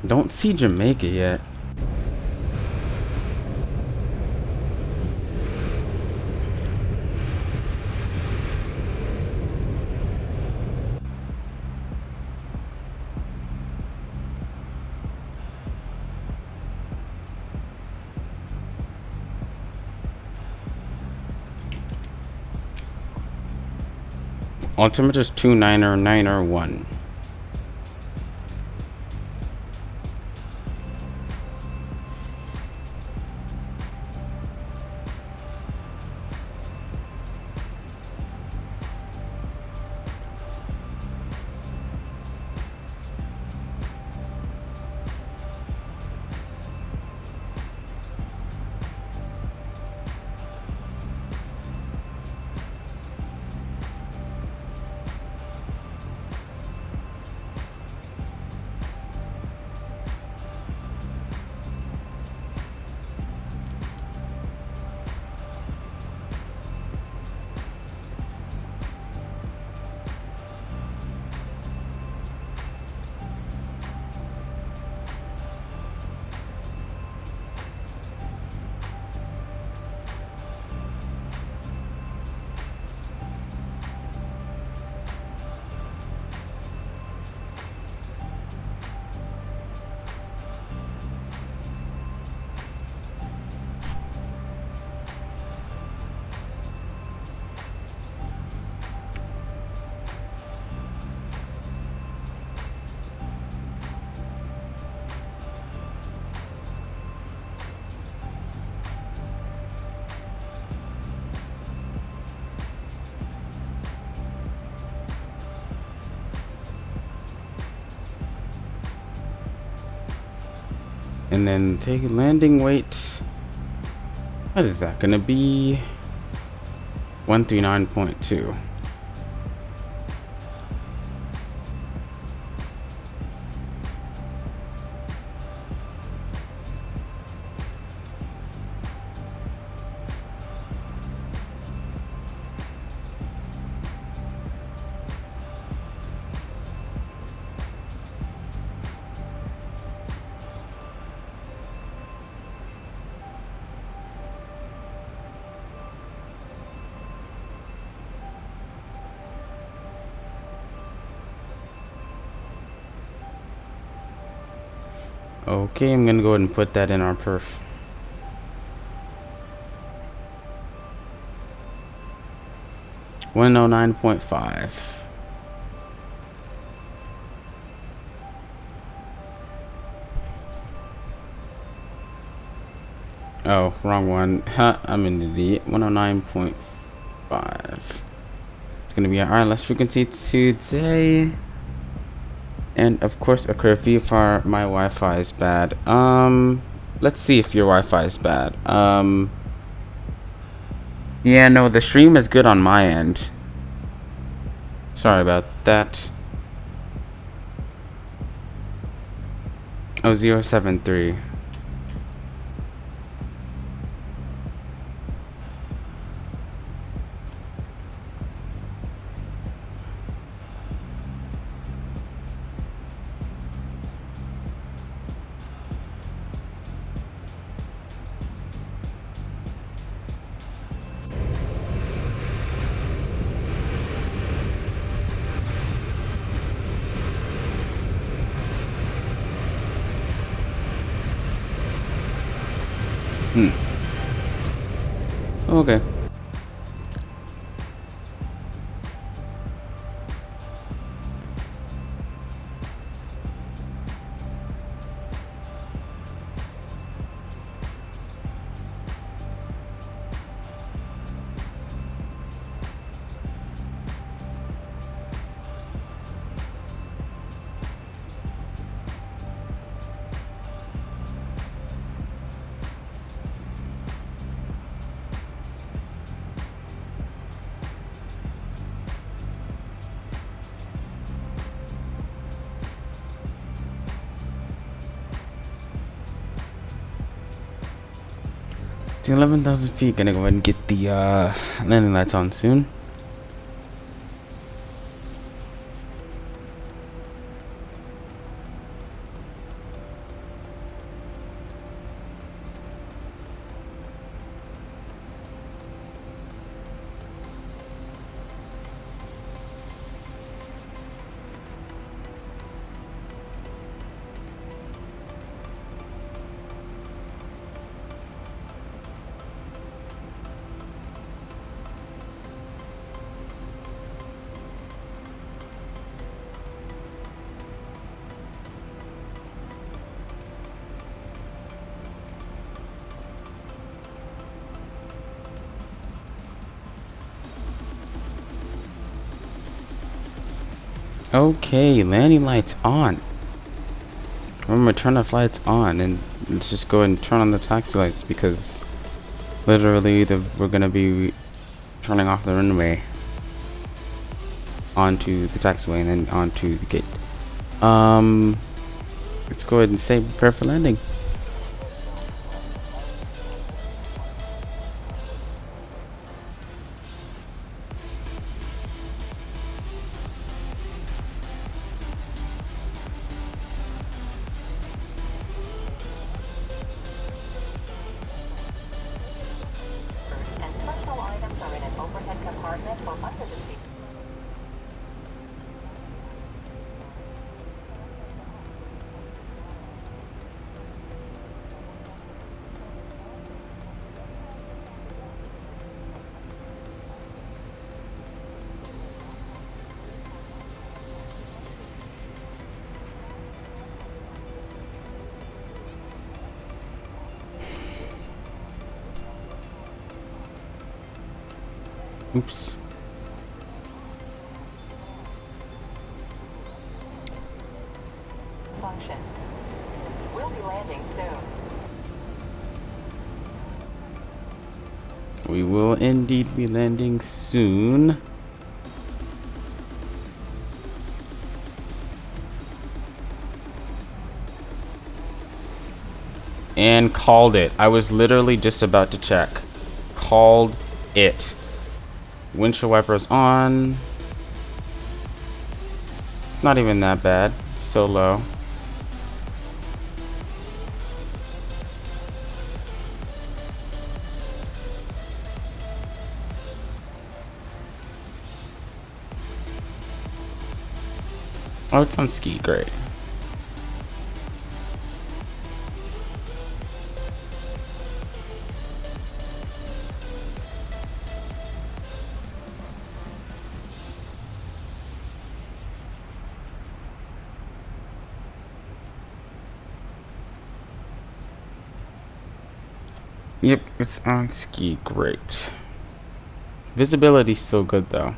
Don't see Jamaica yet. Altimeter's 29901. And then take landing weight. What is that gonna be? 139.2. Okay, I'm gonna go ahead and put that in our perf. $109.5. Oh, wrong one. Ha, I'm an idiot. 109.5. It's gonna be our last frequency today. And of course, a curfew if my Wi-Fi is bad. Let's see if your Wi-Fi is bad. Yeah, no, the stream is good on my end. Sorry about that. Oh, 073. Okay. To 11,000 feet, gonna go ahead and get the landing lights on soon. Okay, landing lights on. Remember, turn the lights on, and let's just go and turn on the taxi lights because literally we're gonna be turning off the runway onto the taxiway and then onto the gate. Let's go ahead and say prepare for landing. And personal items are in an overhead compartment or under the seat. Oops. Function. We'll be landing soon. We will indeed be landing soon. And called it. I was literally just about to check. Called it. Windshield wipers on. It's not even that bad. So low. Oh, it's on ski. Great. Yep, it's on ski. Great. Visibility's still good though.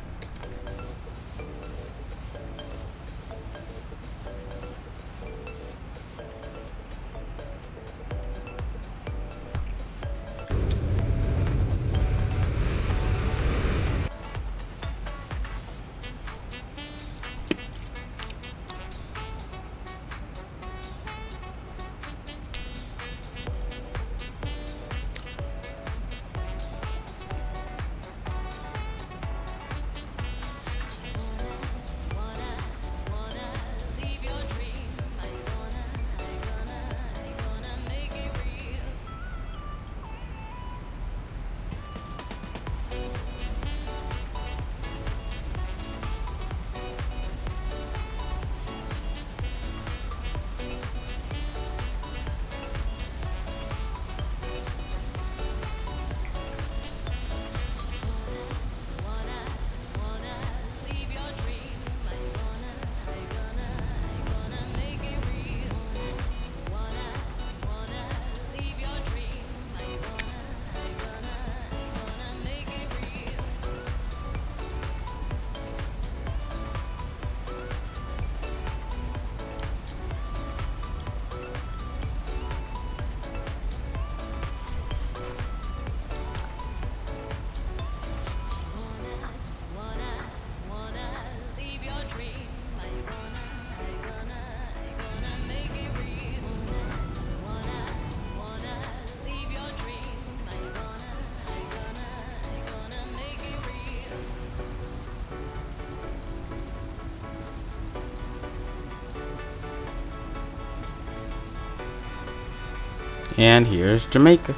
And here's Jamaica.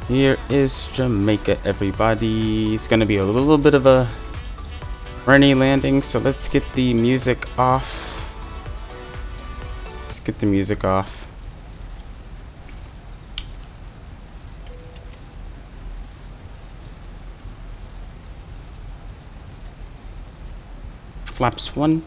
Here is Jamaica, everybody. It's gonna be a little bit of a rainy landing, so let's get the music off. Let's get the music off. Flaps 1,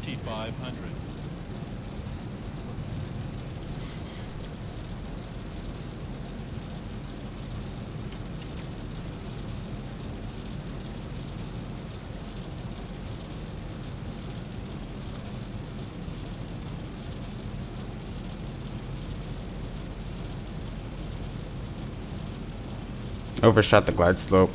2500. Overshot the glide slope.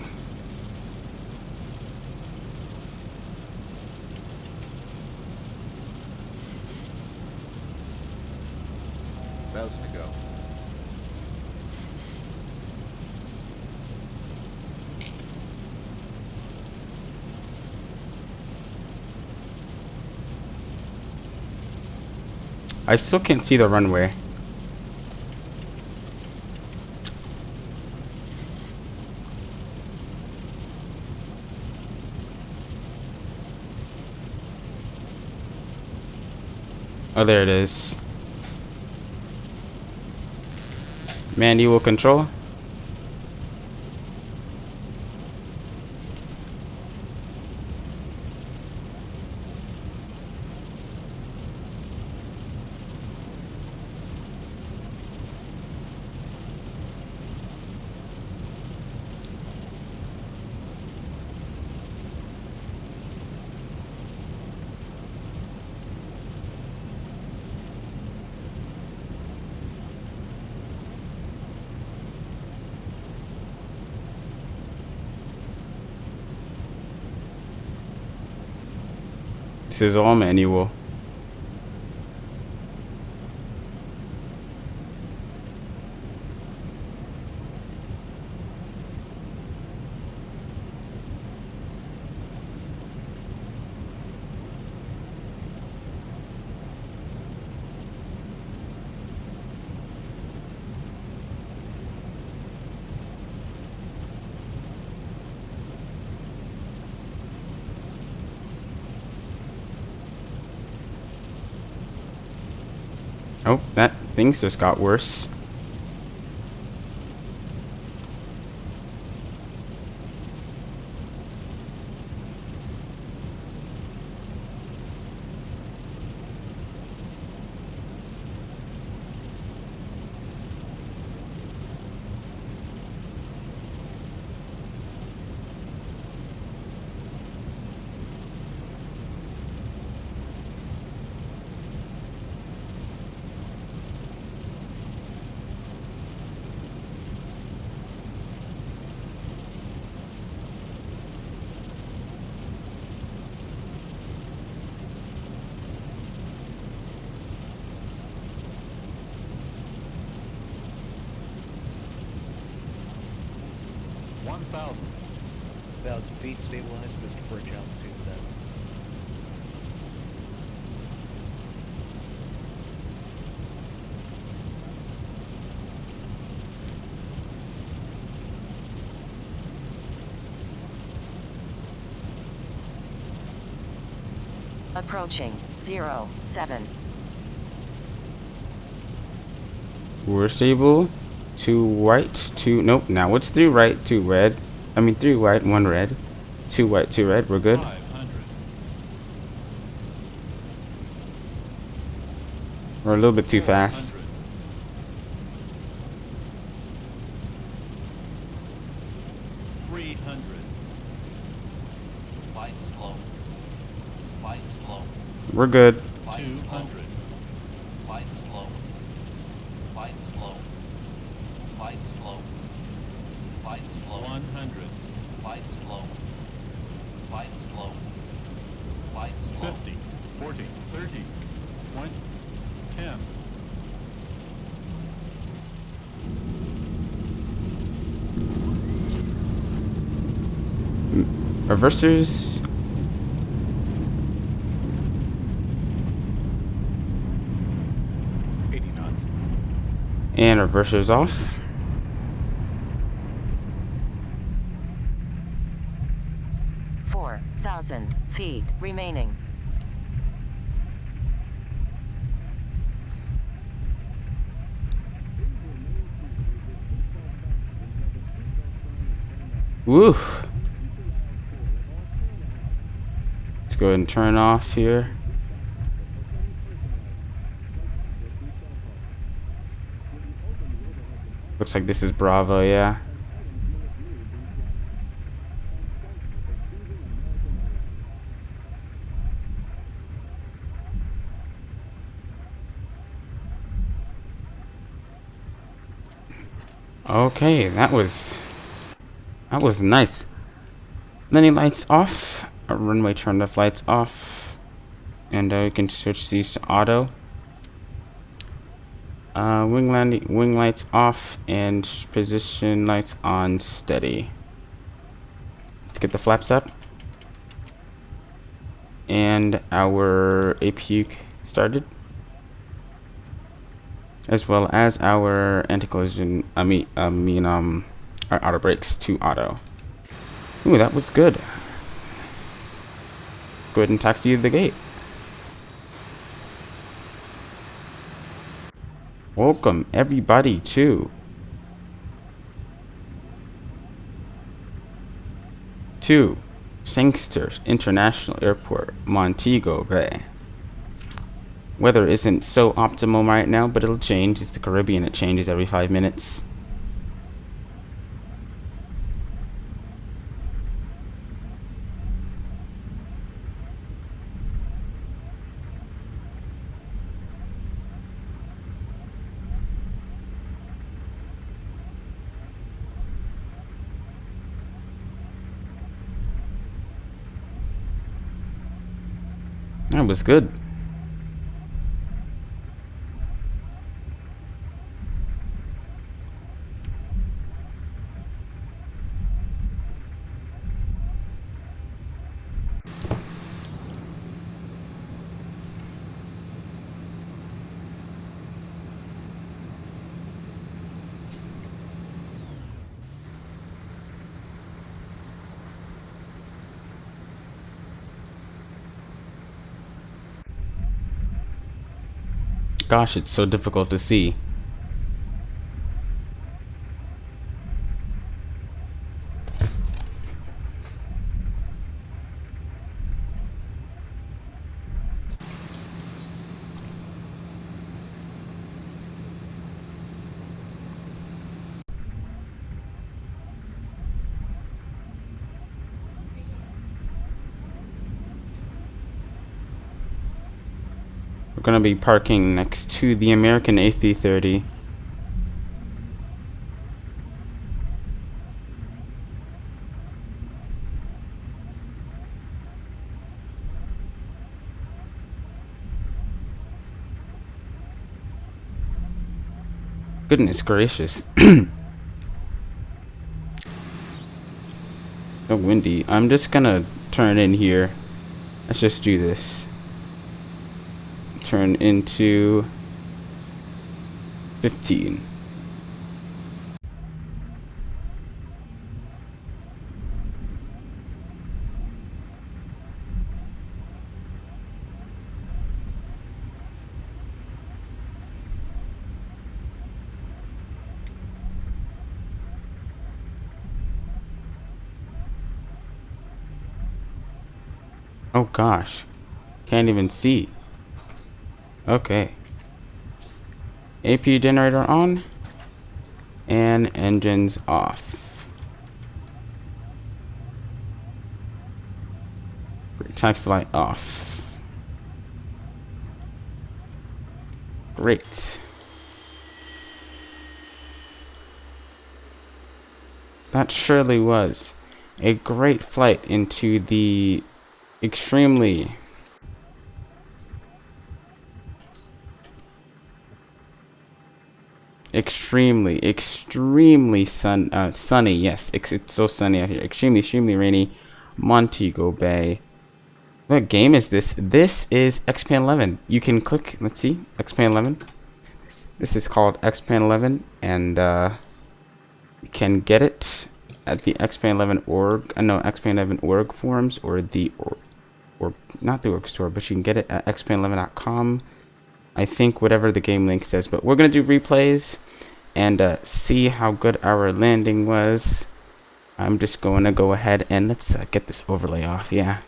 Thousand to go. I still can't see the runway. Oh, there it is. Manual control. This is all manual. Oh, that things just got worse. Thousand feet, stabilized, Mr. Perch, altitude set. Approaching 07. We're stable. 2 white, 2 nope. Now it's 3 right, 2 red. I mean 3 white, 1 red. 2 white, 2 red. We're good. 500. We're a little bit too fast. 300. Flight slow. Flight slow. We're good. 200. Flight slow. Flight slow. Flight slow. Flight slow. 100. Flight slow. Flight slow. Flight slow. 50. 40. 30. 20. 10. Reversers. And reversers off. Feet remaining. Woo. Let's go ahead and turn off here. Looks like this is Bravo, yeah. Okay, that was nice. Landing lights off. Our runway turn left lights off, and we can switch these to auto. Wing lights off and position lights on steady. Let's get the flaps up and our APU started, as well as our anti-collision. Our auto brakes to auto. Ooh, that was good. Go ahead and taxi to the gate. Welcome everybody to Sangster International Airport, Montego Bay. Weather isn't so optimal right now, but it'll change. It's the Caribbean, it changes every 5 minutes. That was good. Gosh, it's so difficult to see. We're gonna be parking next to the American A330. Goodness gracious. So windy. I'm just gonna turn in here. Let's just do this. Turn into 15. Oh gosh, can't even see. Okay. APU generator on and engines off. Taxi light off. Great. That surely was a great flight into the extremely sunny. Yes, it's so sunny out here. Extremely rainy Montego Bay. What game is this? This is X-Pan 11. You can click. Let's see, X-Pan 11. This is called X-Pan 11, and you can get it at the X-Pan 11 org. X-Pan 11 org forums, or not the org store, but you can get it at xpan11.com. I think whatever the game link says, but we're gonna do replays and see how good our landing was. I'm just going to go ahead and let's get this overlay off. Yeah,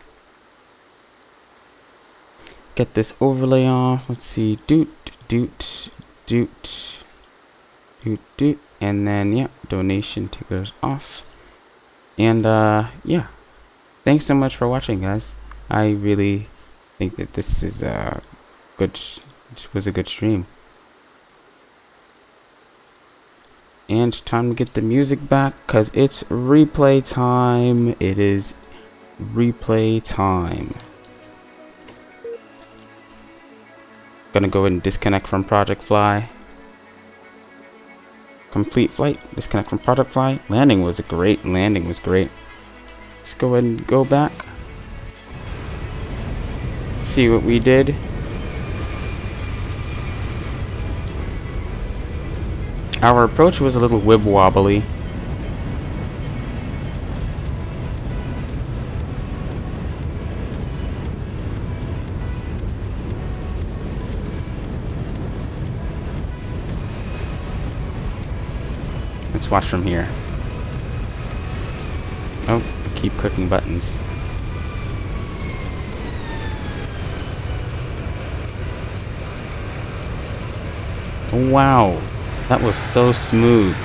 get this overlay off. Let's see. Doot. And then, yeah, donation tickers off. And, yeah. Thanks so much for watching, guys. I really think that this is a this was a good stream. And it's time to get the music back, because it's replay time. It is replay time. Gonna go ahead and disconnect from Project Fly. Complete flight. Disconnect from Project Fly. Landing was great. Landing was great. Let's go ahead and go back. See what we did. Our approach was a little wib-wobbly. Let's watch from here. Oh, keep clicking buttons. Wow, that was so smooth.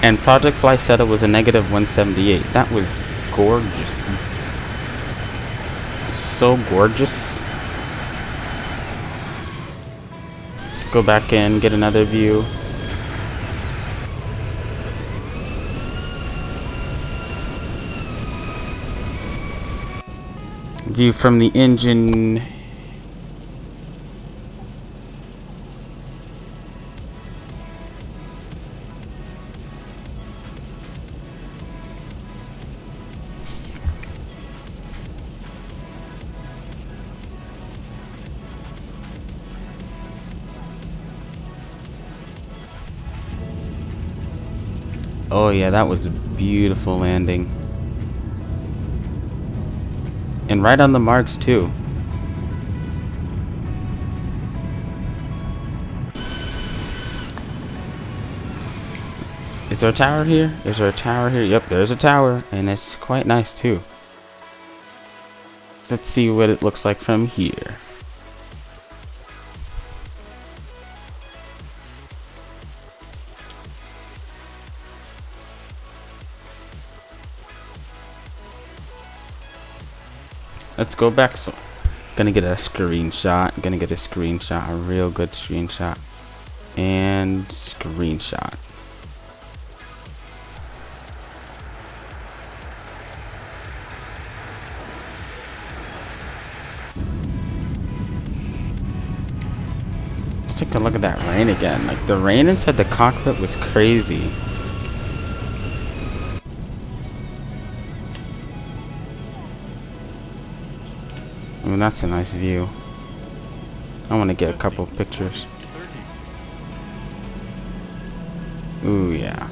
And Project Fly said it was a negative 178. That was gorgeous. So gorgeous. Let's go back in, get another view. View from the engine. Oh yeah, that was a beautiful landing. And right on the marks too. Is there a tower here? Is there a tower here? Yep, there's a tower, and it's quite nice too. So let's see what it looks like from here. Let's go back. So, gonna get a screenshot. Gonna get a screenshot. A real good screenshot. And screenshot. Let's take a look at that rain again. Like, the rain inside the cockpit was crazy. I mean, that's a nice view. I want to get a couple pictures. Ooh, yeah.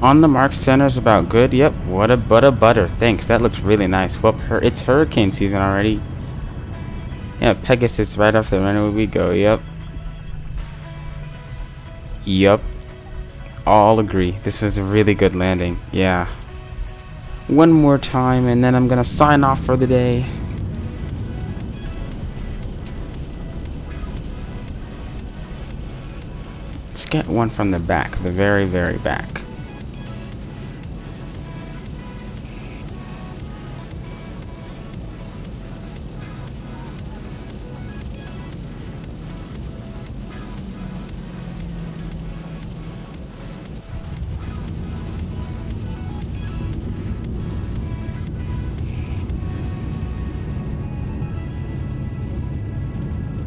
On the mark, center's about good. Yep, what a butter. Thanks, that looks really nice. Whoop, it's hurricane season already. Yeah, Pegasus right off the runway we go. Yep. Yup. All agree. This was a really good landing. Yeah. One more time and then I'm gonna sign off for the day. Let's get one from the back. The very, very back.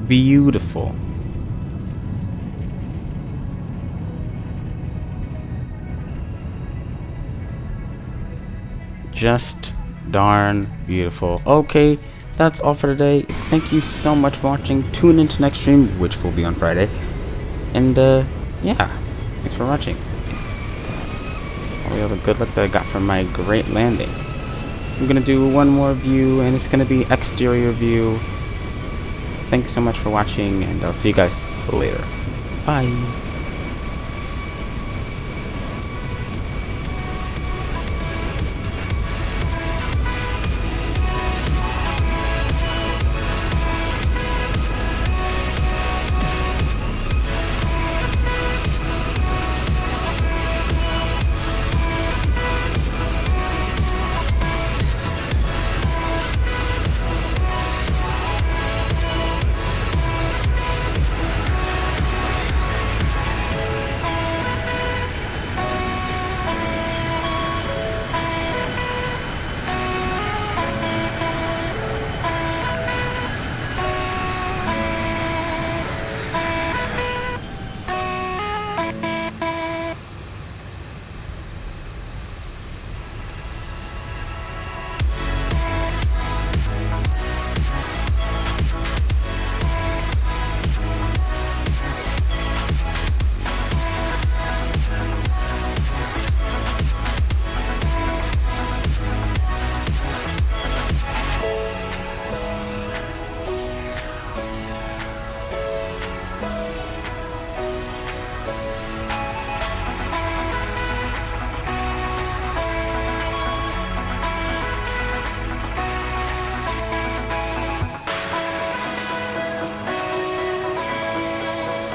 Beautiful. Just darn beautiful. Okay, that's all for today. Thank you so much for watching. Tune into next stream, which will be on Friday. And yeah, thanks for watching. All the good luck that I got from my great landing. I'm gonna do one more view, and it's gonna be exterior view. Thanks so much for watching, and I'll see you guys later. Bye.